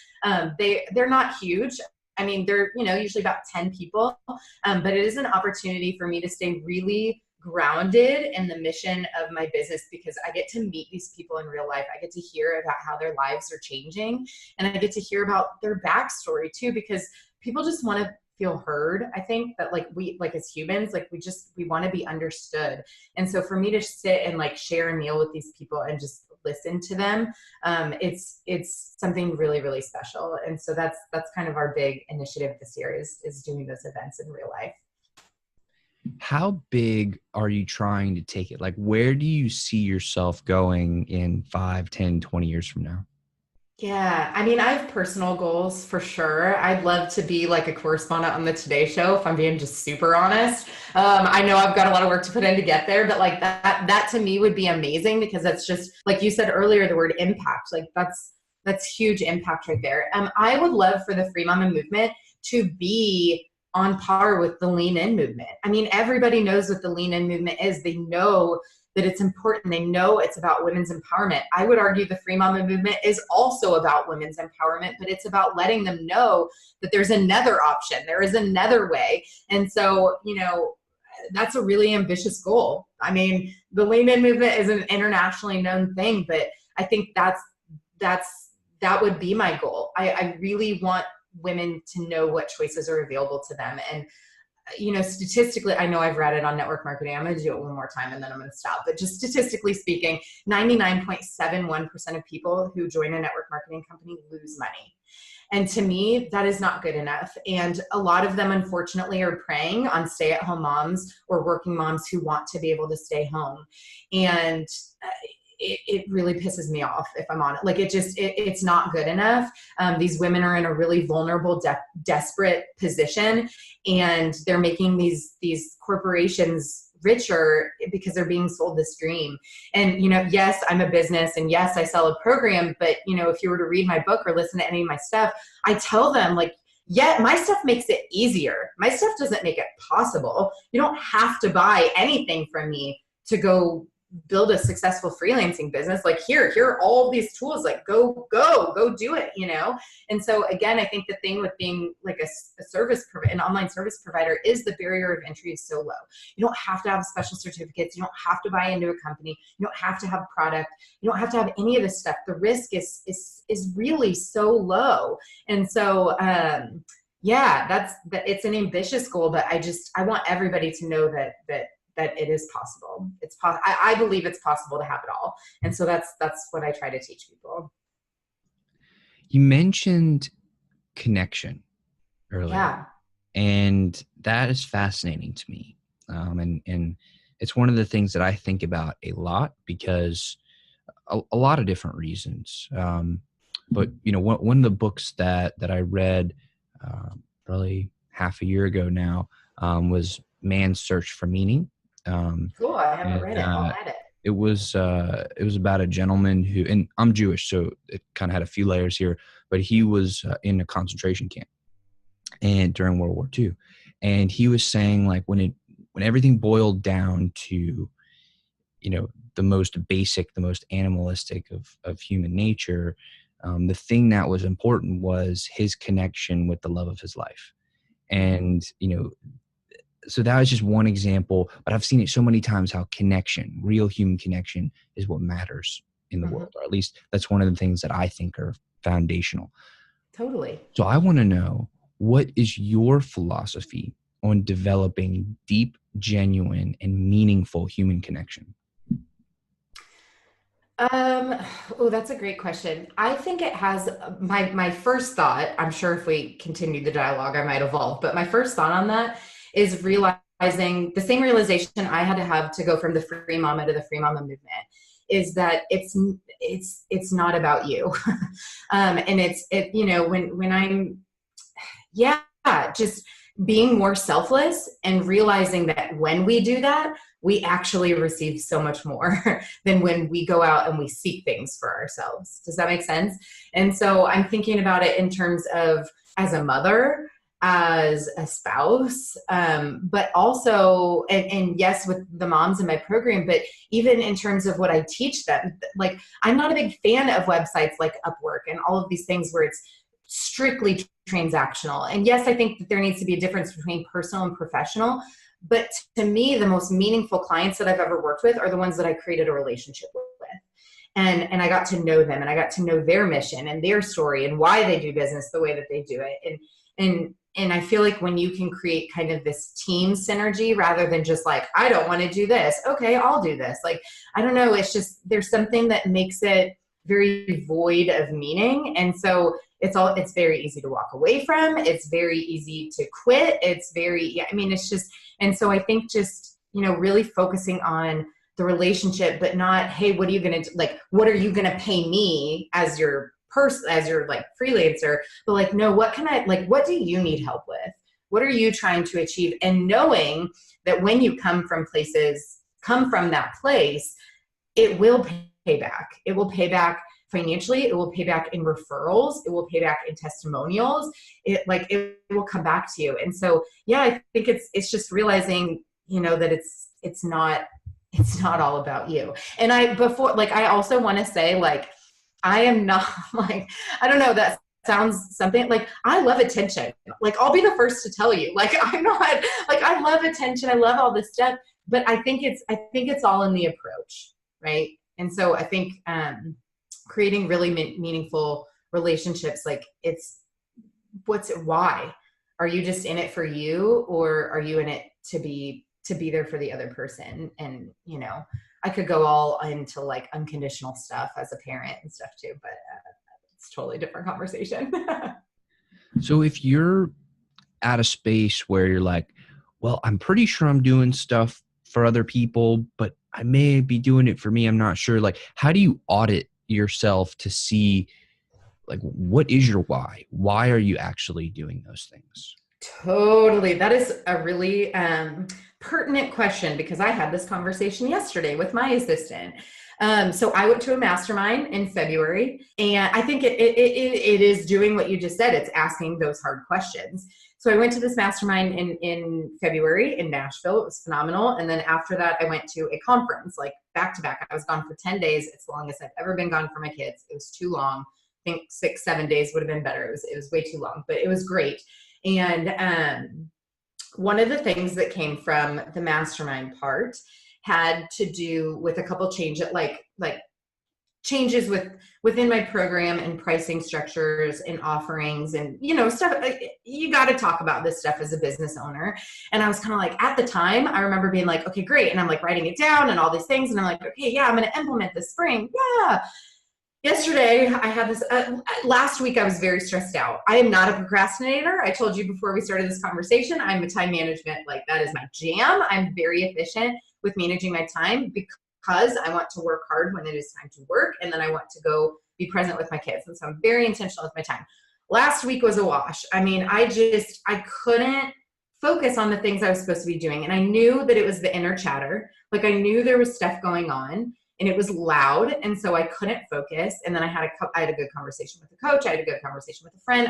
They're not huge. I mean, they're, usually about 10 people, but it is an opportunity for me to stay really grounded in the mission of my business, because I get to meet these people in real life. I get to hear about how their lives are changing, and I get to hear about their backstory too, because people just want to feel heard. I think that like as humans, like we want to be understood. And so for me to sit and like share a meal with these people and just listen to them, it's something really, really special. And so that's kind of our big initiative this year is doing those events in real life. How big are you trying to take it? Like, where do you see yourself going in 5, 10, 20 years from now? Yeah, I mean, I have personal goals for sure. I'd love to be like a correspondent on the Today Show, if I'm being just super honest. I know I've got a lot of work to put in to get there, but like that to me would be amazing, because that's just like you said earlier, the word impact. Like that's huge impact right there. I would love for the Free Mama movement to be on par with the Lean In movement. I mean, everybody knows what the Lean In movement is. They know that it's important. They know it's about women's empowerment. I would argue the Free Mama movement is also about women's empowerment, but it's about letting them know that there's another option. There is another way. And so, that's a really ambitious goal. I mean, the Lean In movement is an internationally known thing, but I think that would be my goal. I really want women to know what choices are available to them. And statistically, I know I've read it on network marketing. I'm going to do it one more time and then I'm going to stop. But just statistically speaking, 99.71% of people who join a network marketing company lose money. And to me, that is not good enough. And a lot of them, unfortunately, are preying on stay-at-home moms or working moms who want to be able to stay home. And it really pisses me off, if I'm honest. Like, it's not good enough. These women are in a really vulnerable, desperate position, and they're making these corporations richer because they're being sold this dream. And, yes, I'm a business, and yes, I sell a program, but, if you were to read my book or listen to any of my stuff, I tell them, like, yeah, my stuff makes it easier. My stuff doesn't make it possible. You don't have to buy anything from me to go build a successful freelancing business. Like, here are all these tools, like go do it, And so again, I think the thing with being like an online service provider is the barrier of entry is so low. You don't have to have special certificates. You don't have to buy into a company. You don't have to have product. You don't have to have any of this stuff. The risk is really so low. And so, yeah, it's an ambitious goal, but I want everybody to know that it is possible. I believe it's possible to have it all. And so that's what I try to teach people. You mentioned connection earlier. Yeah. And that is fascinating to me. And it's one of the things that I think about a lot, because a lot of different reasons. But, one of the books that I read probably half a year ago now was Man's Search for Meaning. Cool. I haven't read it. I'll add it. It was about a gentleman who, and I'm Jewish, so it kind of had a few layers here, but he was in a concentration camp and during World War II. And he was saying, like, when everything boiled down to, the most basic, the most animalistic of human nature, the thing that was important was his connection with the love of his life. And, so that was just one example, but I've seen it so many times how connection, real human connection, is what matters in the world, or at least that's one of the things that I think are foundational. Totally. So I want to know, what is your philosophy on developing deep, genuine, and meaningful human connection? Oh, that's a great question. I think it has my first thought. I'm sure if we continue the dialogue, I might evolve, but my first thought on that is realizing the same realization I had to have to go from the free mama to the free mama movement is that it's not about you. And when I'm, yeah, just being more selfless and realizing that when we do that, we actually receive so much more than when we go out and we seek things for ourselves. Does that make sense? And so I'm thinking about it in terms of as a mother, as a spouse, but also, and yes, with the moms in my program, but even in terms of what I teach them, like I'm not a big fan of websites like Upwork and all of these things where it's strictly transactional. And yes, I think that there needs to be a difference between personal and professional. But to me, the most meaningful clients that I've ever worked with are the ones that I created a relationship with. And I got to know them and I got to know their mission and their story and why they do business the way that they do it. And I feel like when you can create kind of this team synergy rather than just like, I don't want to do this. Okay, I'll do this. Like, I don't know. It's just, there's something that makes it very void of meaning. And so it's very easy to walk away from. It's very easy to quit. It's just, and so I think just, really focusing on the relationship, but not, hey, what are you going to, like, what are you going to pay me as your person, as your like freelancer? But like, no, what do you need help with? What are you trying to achieve? And knowing that when you come from that place, it will pay back. It will pay back financially. It will pay back in referrals. It will pay back in testimonials. It will come back to you. And so, yeah, I think it's just realizing, that it's not all about you. And I also want to say, like, I am not like, I don't know, that sounds something like I love attention. Like, I'll be the first to tell you, like, I'm not like, I love attention. I love all this stuff, but I think it's all in the approach. Right. And so I think, creating really meaningful relationships, like why are you just in it for you, or are you in it to be there for the other person? And I could go all into like unconditional stuff as a parent and stuff too, but it's a totally different conversation. So if you're at a space where you're like, well, I'm pretty sure I'm doing stuff for other people, but I may be doing it for me, I'm not sure. Like, how do you audit yourself to see, like, what is your why? Why are you actually doing those things? Totally. That is a really pertinent question, because I had this conversation yesterday with my assistant. So I went to a mastermind in February, and I think it is doing what you just said. It's asking those hard questions. So I went to this mastermind in February in Nashville. It was phenomenal. And then after that, I went to a conference, like back to back. I was gone for 10 days. It's the longest I've ever been gone for my kids. It was too long. I think 6-7 days would have been better. It was way too long, but it was great. And one of the things that came from the mastermind part had to do with a couple changes within my program and pricing structures and offerings and stuff. You got to talk about this stuff as a business owner. And I was kind of like, at the time, I remember being like, okay, great. And I'm like writing it down and all these things. And I'm like, okay, yeah, I'm going to implement this spring. Yeah. Yesterday, I had this, last week I was very stressed out. I am not a procrastinator. I told you before we started this conversation, I'm a time management, like that is my jam. I'm very efficient with managing my time because I want to work hard when it is time to work. And then I want to go be present with my kids. And so I'm very intentional with my time. Last week was a wash. I mean, I couldn't focus on the things I was supposed to be doing. And I knew that it was the inner chatter. Like, I knew there was stuff going on. And it was loud, and so I couldn't focus. And then I had a good conversation with the coach. I had a good conversation with a friend.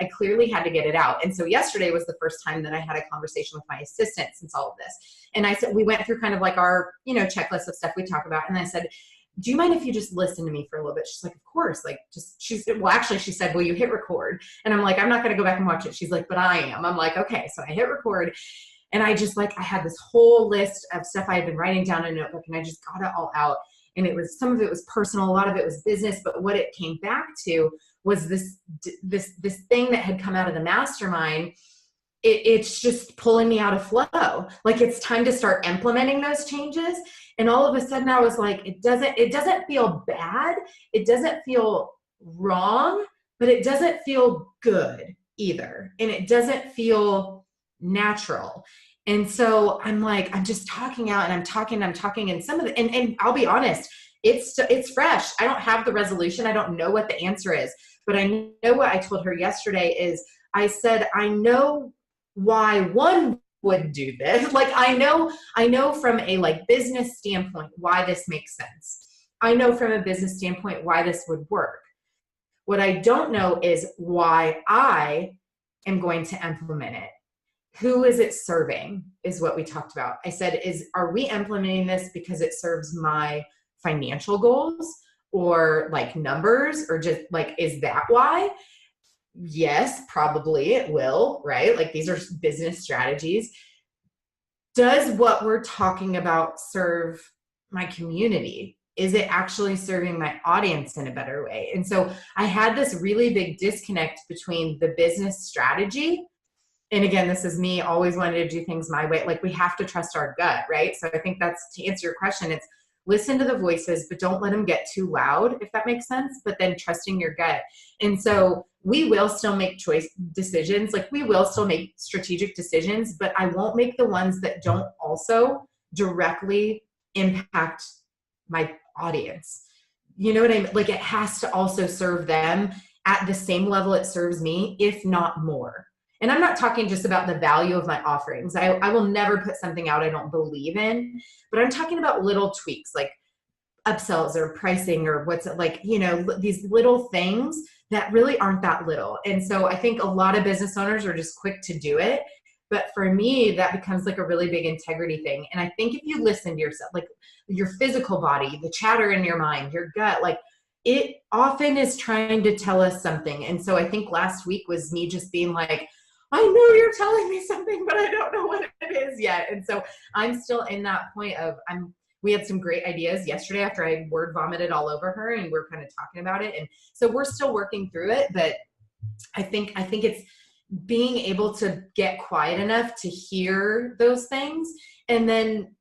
I clearly had to get it out. And so yesterday was the first time that I had a conversation with my assistant since all of this. And I said, we went through kind of like our, checklist of stuff we talk about. And I said, do you mind if you just listen to me for a little bit? She's like, of course. Like, she said, will you hit record? And I'm like, I'm not going to go back and watch it. She's like, but I am. I'm like, okay. So I hit record. And I just I had this whole list of stuff I had been writing down in a notebook, and I just got it all out. And some of it was personal, a lot of it was business, but what it came back to was this thing that had come out of the mastermind it's just pulling me out of flow. Like it's time to start implementing those changes. And all of a sudden I was like, it doesn't feel bad. It doesn't feel wrong, but it doesn't feel good either. And it doesn't feel natural. And so I'm like, I'm just talking out and I'm talking. And some of the, and I'll be honest, it's fresh. I don't have the resolution. I don't know what the answer is, but I know what I told her yesterday is I said, I know why one would do this. Like I know from a like business standpoint why this makes sense. I know from a business standpoint why this would work. What I don't know is why I am going to implement it. Who is it serving is what we talked about. I said, are we implementing this because it serves my financial goals or like numbers or just like, is that why? Yes, probably it will, right? Like these are business strategies. Does what we're talking about serve my community? Is it actually serving my audience in a better way? And so I had this really big disconnect between the business strategy. And again, this is me always wanting to do things my way. Like we have to trust our gut, right? So I think that's to answer your question. It's listen to the voices, but don't let them get too loud, if that makes sense. But then trusting your gut. And so we will still make choice decisions. Like we will still make strategic decisions, but I won't make the ones that don't also directly impact my audience. You know what I mean? Like it has to also serve them at the same level it serves me, if not more. And I'm not talking just about the value of my offerings. I will never put something out I don't believe in, but I'm talking about little tweaks like upsells or pricing or what's it like, you know, these little things that really aren't that little. And so I think a lot of business owners are just quick to do it. But for me, that becomes like a really big integrity thing. And I think if you listen to yourself, like your physical body, the chatter in your mind, your gut, like it often is trying to tell us something. And so I think last week was me just being like, I know you're telling me something, but I don't know what it is yet. And so I'm still in that point of we had some great ideas yesterday after I word vomited all over her and we're kind of talking about it. And so we're still working through it, but I think it's being able to get quiet enough to hear those things and then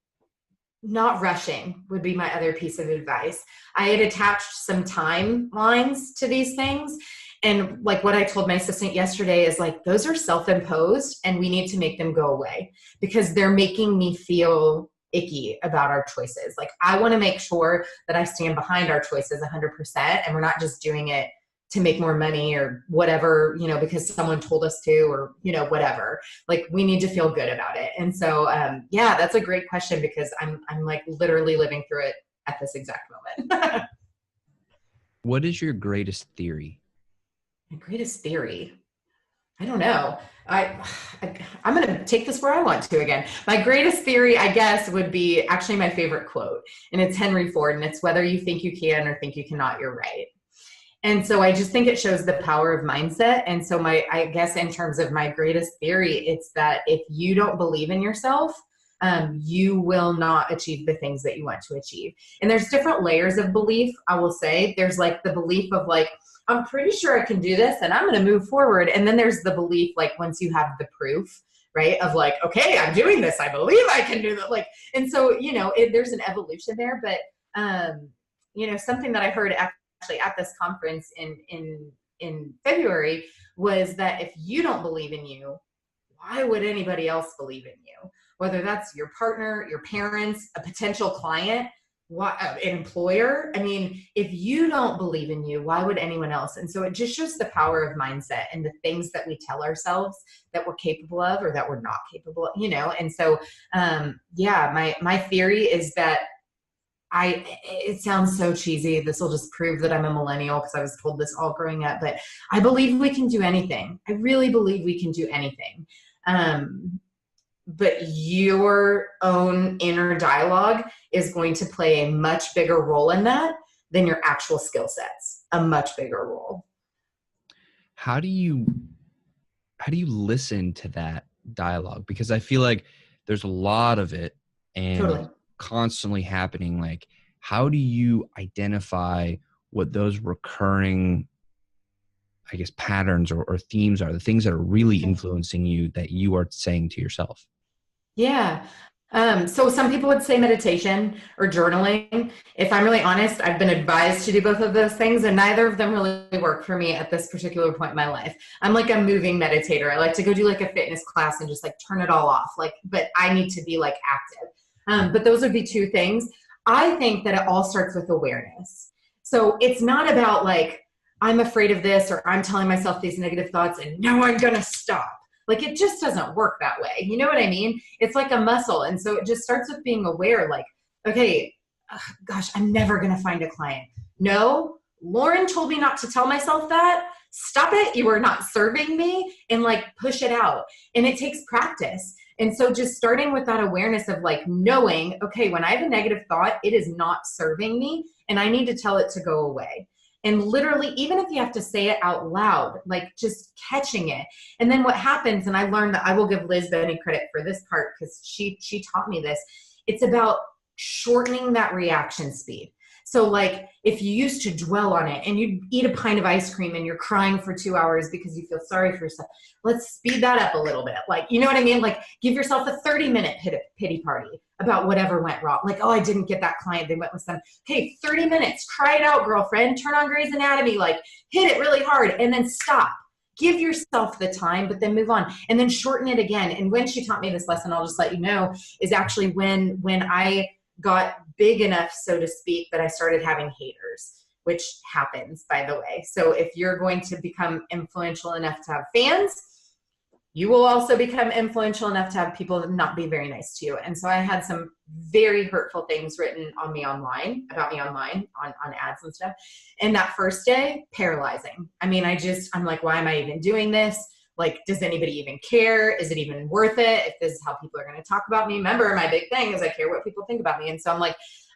not rushing would be my other piece of advice. I had attached some timelines to these things. And like what I told my assistant yesterday is like, those are self-imposed and we need to make them go away because they're making me feel icky about our choices. Like I want to make sure that I stand behind our choices 100% and we're not just doing it to make more money or whatever, you know, because someone told us to, or, you know, whatever. Like we need to feel good about it. And so, yeah, that's a great question because I'm like literally living through it at this exact moment. What is your greatest theory? My greatest theory. I don't know. I'm going to take this where I want to again. My greatest theory, I guess, would be actually my favorite quote. And it's Henry Ford. And it's whether you think you can or think you cannot, you're right. And so I just think it shows the power of mindset. And so I guess in terms of my greatest theory, it's that if you don't believe in yourself, you will not achieve the things that you want to achieve. And there's different layers of belief, I will say. There's like the belief of like, I'm pretty sure I can do this and I'm going to move forward. And then there's the belief, like once you have the proof, right, of like, okay, I'm doing this. I believe I can do that. Like, and so, you know, there's an evolution there, but, you know, something that I heard actually at this conference in February was that if you don't believe in you, why would anybody else believe in you? Whether that's your partner, your parents, a potential client, an employer. I mean, if you don't believe in you, why would anyone else? And so it just shows the power of mindset and the things that we tell ourselves that we're capable of or that we're not capable of, you know? And so, yeah, my theory is that it sounds so cheesy. This will just prove that I'm a millennial because I was told this all growing up, but I believe we can do anything. I really believe we can do anything. But your own inner dialogue is going to play a much bigger role in that than your actual skill sets, a much bigger role. How do you listen to that dialogue? Because I feel like there's a lot of it and Totally. constantly happening. Like, how do you identify what those recurring, I guess, patterns or themes are, the things that are really influencing you that you are saying to yourself? Yeah. So some people would say meditation or journaling. If I'm really honest, I've been advised to do both of those things, and neither of them really work for me at this particular point in my life. I'm like a moving meditator. I like to go do like a fitness class and just like turn it all off. Like, but I need to be like active. But those would be two things. I think that it all starts with awareness. So it's not about like, I'm afraid of this or I'm telling myself these negative thoughts and no, I'm going to stop. Like it just doesn't work that way. You know what I mean? It's like a muscle. And so it just starts with being aware, like, okay, gosh, I'm never going to find a client. No, Lauren told me not to tell myself that. Stop it. You are not serving me, and like push it out. And it takes practice. And so just starting with that awareness of like knowing, okay, when I have a negative thought, it is not serving me and I need to tell it to go away. And literally, even if you have to say it out loud, like just catching it. And then what happens, and I learned that I will give Liz Benny credit for this part because she taught me this. It's about shortening that reaction speed. So like if you used to dwell on it and you eat a pint of ice cream and you're crying for 2 hours because you feel sorry for yourself, let's speed that up a little bit. Like, you know what I mean? Like give yourself a 30-minute pity party about whatever went wrong. Like, oh, I didn't get that client. They went with some, okay, 30 minutes, cry it out, girlfriend, turn on Grey's Anatomy, like hit it really hard and then stop. Give yourself the time, but then move on and then shorten it again. And when she taught me this lesson, I'll just let you know, is actually when I got big enough, so to speak, that I started having haters, which happens, by the way. So if you're going to become influential enough to have fans, you will also become influential enough to have people not be very nice to you. And so I had some very hurtful things written on me online, about me online, on ads and stuff. And that first day, paralyzing. I mean, I'm like, why am I even doing this? Like, does anybody even care? Is it even worth it? If this is how people are going to talk about me? Remember, my big thing is I care what people think about me. And so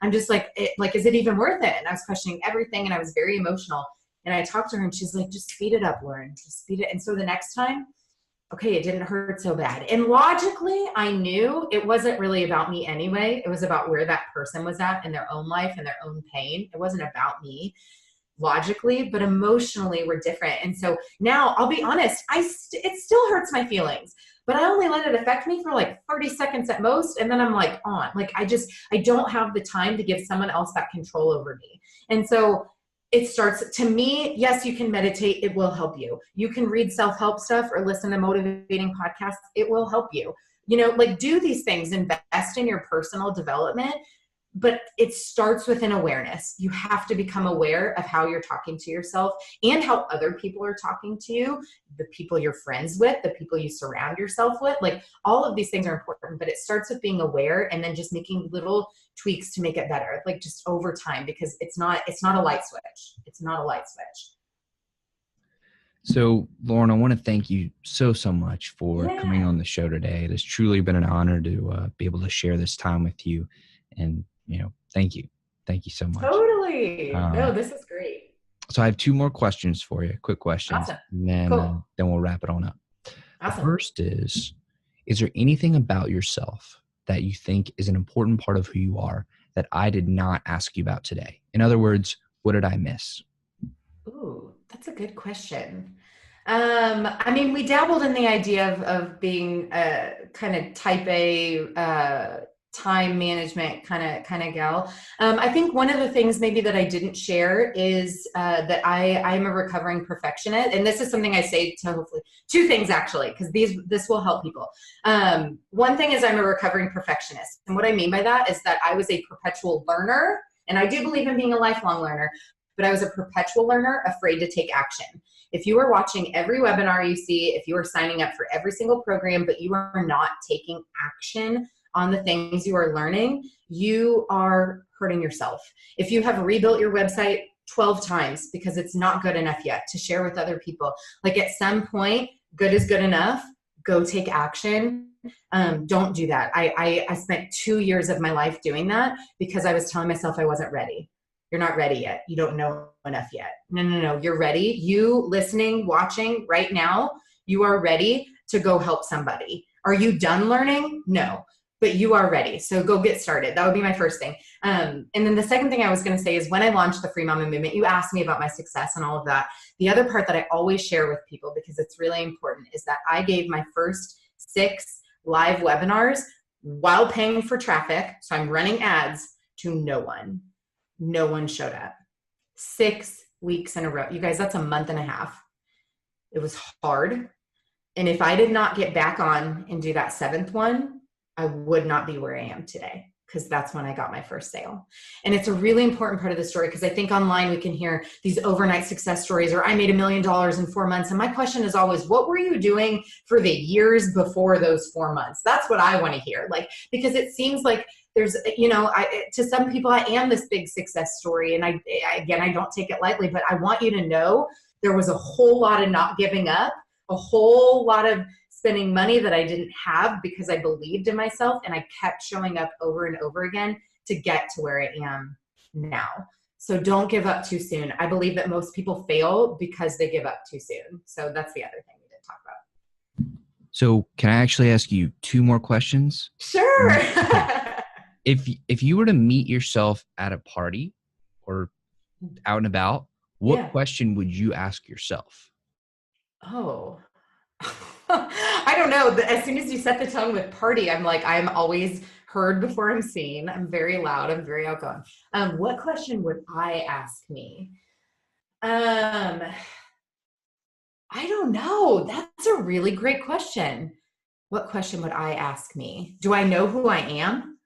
I'm just like, is it even worth it? And I was questioning everything and I was very emotional. And I talked to her and she's like, just speed it up, Lauren, just speed it. And so the next time, okay, it didn't hurt so bad. And logically, I knew it wasn't really about me anyway. It was about where that person was at in their own life and their own pain. It wasn't about me logically, but emotionally we're different. And so now I'll be honest, it still hurts my feelings, but I only let it affect me for like 30 seconds at most. And then I'm like on, like, I don't have the time to give someone else that control over me. And so it starts, to me, yes, you can meditate. It will help you. You can read self-help stuff or listen to motivating podcasts. It will help you, like do these things, invest in your personal development. But it starts with an awareness. You have to become aware of how you're talking to yourself and how other people are talking to you, the people you're friends with, the people you surround yourself with. Like all of these things are important, but it starts with being aware and then just making little tweaks to make it better, like just over time, because it's not a light switch. It's not a light switch. So, Lauren, I want to thank you so much for coming on the show today. It has truly been an honor to be able to share this time with you. And thank you. Thank you so much. Totally. No, this is great. So I have two more questions for you, quick questions. Awesome. And then, cool. Then we'll wrap it on up. Awesome. The first is there anything about yourself that you think is an important part of who you are that I did not ask you about today? In other words, what did I miss? Ooh, that's a good question. I mean, we dabbled in the idea of being kind of type A, time management kind of gal. I think one of the things maybe that I didn't share is that I'm a recovering perfectionist, and this is something I say to hopefully two things actually, because this will help people. One thing is I'm a recovering perfectionist, and what I mean by that is that I was a perpetual learner, and I do believe in being a lifelong learner, but I was a perpetual learner, afraid to take action. If you are watching every webinar you see, if you are signing up for every single program, but you are not taking action on the things you are learning, you are hurting yourself. If you have rebuilt your website 12 times because it's not good enough yet to share with other people, like at some point, good is good enough, go take action. Don't do that. I spent 2 years of my life doing that because I was telling myself I wasn't ready. You're not ready yet. You don't know enough yet. No. You're ready. You listening, watching right now, you are ready to go help somebody. Are you done learning? No. but you are ready. So go get started. That would be my first thing. And then the second thing I was going to say is when I launched the Free Mama Movement, you asked me about my success and all of that. The other part that I always share with people, because it's really important, is that I gave my first 6 live webinars while paying for traffic. So I'm running ads to no one. No one showed up. 6 weeks in a row. You guys, that's a month and a half. It was hard. And if I did not get back on and do that 7th one, I would not be where I am today, because that's when I got my first sale. And it's a really important part of the story, because I think online we can hear these overnight success stories, or I made $1 million in 4 months. And my question is always, what were you doing for the years before those 4 months? That's what I want to hear. Like, because it seems like there's, to some people, I am this big success story. And I don't take it lightly, but I want you to know there was a whole lot of not giving up, a whole lot of spending money that I didn't have because I believed in myself, and I kept showing up over and over again to get to where I am now. So don't give up too soon. I believe that most people fail because they give up too soon. So that's the other thing we didn't talk about. So can I actually ask you 2 more questions? Sure. If you were to meet yourself at a party or out and about, what question would you ask yourself? Oh, I don't know. As soon as you set the tone with party, I'm like, I'm always heard before I'm seen. I'm very loud. I'm very outgoing. What question would I ask me? I don't know. That's a really great question. What question would I ask me? Do I know who I am?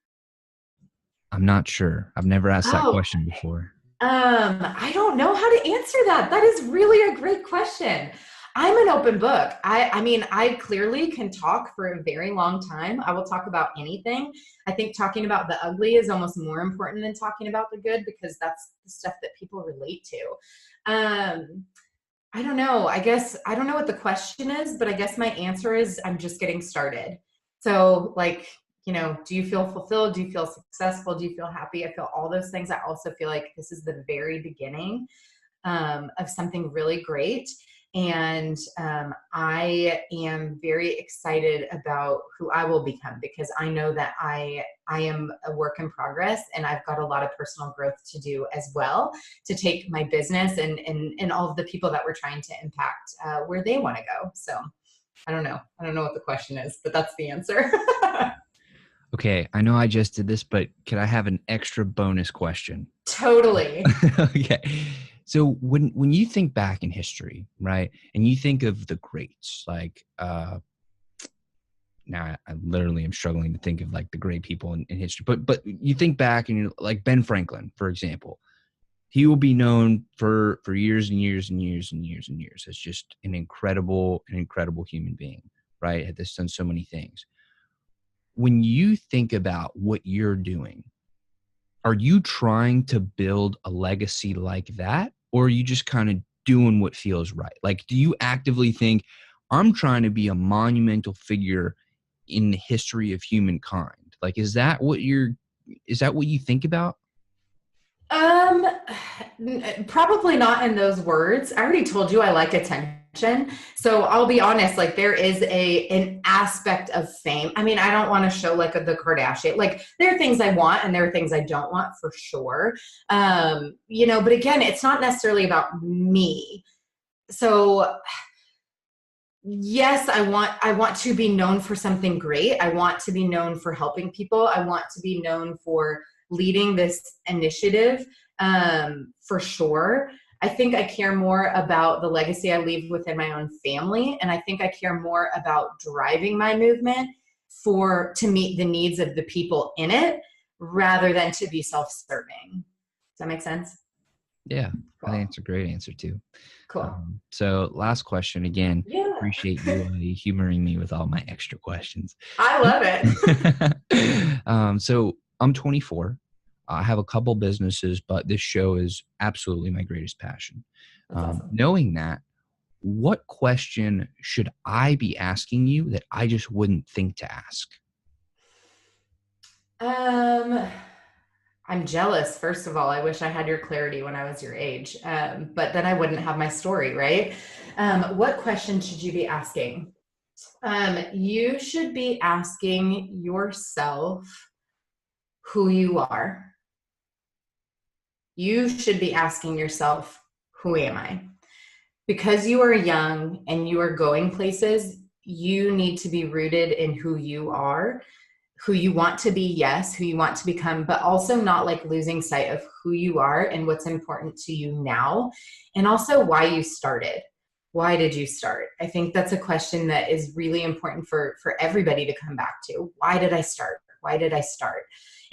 I'm not sure. I've never asked that question before. I don't know how to answer that. That is really a great question. I'm an open book. I mean, I clearly can talk for a very long time. I will talk about anything. I think talking about the ugly is almost more important than talking about the good, because that's the stuff that people relate to. I don't know. I guess I don't know what the question is, but I guess my answer is I'm just getting started. So like, do you feel fulfilled? Do you feel successful? Do you feel happy? I feel all those things. I also feel like this is the very beginning of something really great. And I am very excited about who I will become, because I know that I am a work in progress, and I've got a lot of personal growth to do as well, to take my business and all of the people that we're trying to impact where they want to go. So I don't know. I don't know what the question is, but that's the answer. Okay, I know I just did this, but can I have an extra bonus question? Totally. Okay. So when you think back in history, right, and you think of the greats, like now I literally am struggling to think of like the great people in history, but you think back and you're like Ben Franklin, for example, he will be known for years and years and years and years and years as just an incredible human being, right? Has done so many things. When you think about what you're doing, are you trying to build a legacy like that? Or are you just kind of doing what feels right? Like, do you actively think, I'm trying to be a monumental figure in the history of humankind? Like, is that what you think about? Probably not in those words. I already told you I like attention. So I'll be honest, like there is an aspect of fame. I mean, I don't want to show like the Kardashian. Like there are things I want and there are things I don't want for sure. But again, it's not necessarily about me. So yes, I want to be known for something great. I want to be known for helping people. I want to be known for leading this initiative, for sure. I think I care more about the legacy I leave within my own family. And I think I care more about driving my movement to meet the needs of the people in it, rather than to be self-serving. Does that make sense? Yeah, Cool. I think it's a great answer too. Cool. So last question again. Yeah. Appreciate you humoring me with all my extra questions. I love it. So I'm 24. I have a couple businesses, but this show is absolutely my greatest passion. That's awesome. Knowing that, what question should I be asking you that I just wouldn't think to ask? I'm jealous. First of all, I wish I had your clarity when I was your age, but then I wouldn't have my story, right? What question should you be asking? You should be asking yourself who you are. You should be asking yourself, who am I? Because you are young and you are going places, you need to be rooted in who you are, who you want to be, yes, who you want to become, but also not like losing sight of who you are and what's important to you now, and also why you started. Why did you start? I think that's a question that is really important for everybody to come back to. Why did I start? Why did I start?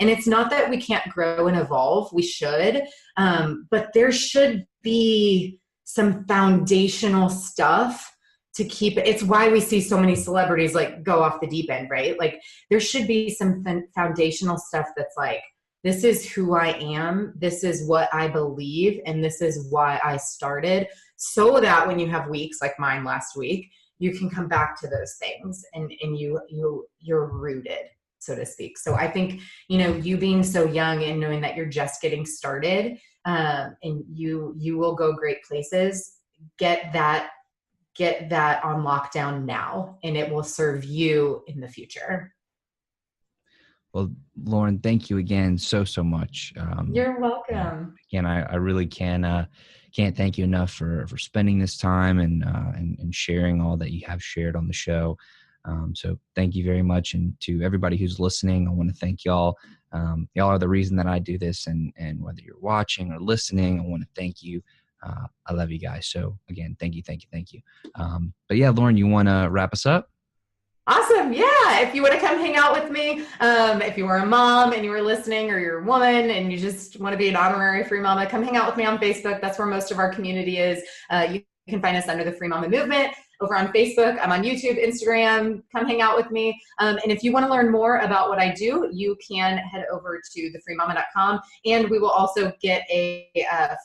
And it's not that we can't grow and evolve. We should, but there should be some foundational stuff to keep it. It's why we see so many celebrities like go off the deep end, right? Like there should be some foundational stuff that's like, this is who I am, this is what I believe, and this is why I started, so that when you have weeks like mine last week, you can come back to those things and you're rooted, so to speak. So I think, you being so young and knowing that you're just getting started, and you will go great places. Get that on lockdown now, and it will serve you in the future. Well, Lauren, thank you again so much. You're Yeah, welcome. again, I really can't thank you enough for spending this time and sharing all that you have shared on the show. So thank you very much, and to everybody who's listening, I want to thank y'all. Y'all are the reason that I do this, and whether you're watching or listening, I want to thank you. I love you guys. So again, thank you. But yeah, Lauren, you want to wrap us up? Awesome. Yeah. If you want to come hang out with me, if you were a mom and you were listening, or you're a woman and you just want to be an honorary free mama, come hang out with me on Facebook. That's where most of our community is. You can find us under the Free Mama Movement over on Facebook. I'm on YouTube, Instagram. Come hang out with me. And if you want to learn more about what I do, you can head over to thefreemama.com. And we will also get a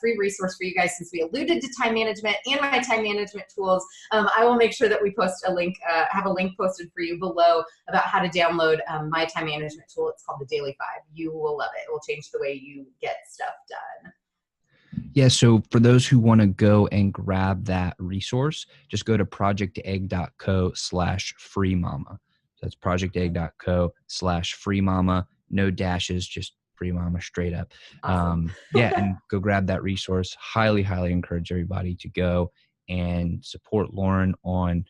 free resource for you guys, since we alluded to time management and my time management tools. I will make sure that we post a link, have a link posted for you below about how to download my time management tool. It's called the Daily Five. You will love it. It will change the way you get stuff done. Yeah, so for those who want to go and grab that resource, just go to projectegg.co/freemama. That's projectegg.co/freemama, no dashes, just free mama straight up. Awesome. Yeah, and go grab that resource. Highly encourage everybody to go and support Lauren on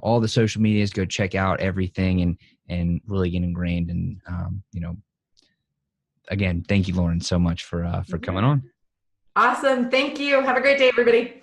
all the social medias. Go check out everything and really get ingrained. And again, thank you, Lauren, so much for coming Yeah. on. Awesome. Thank you. Have a great day, everybody.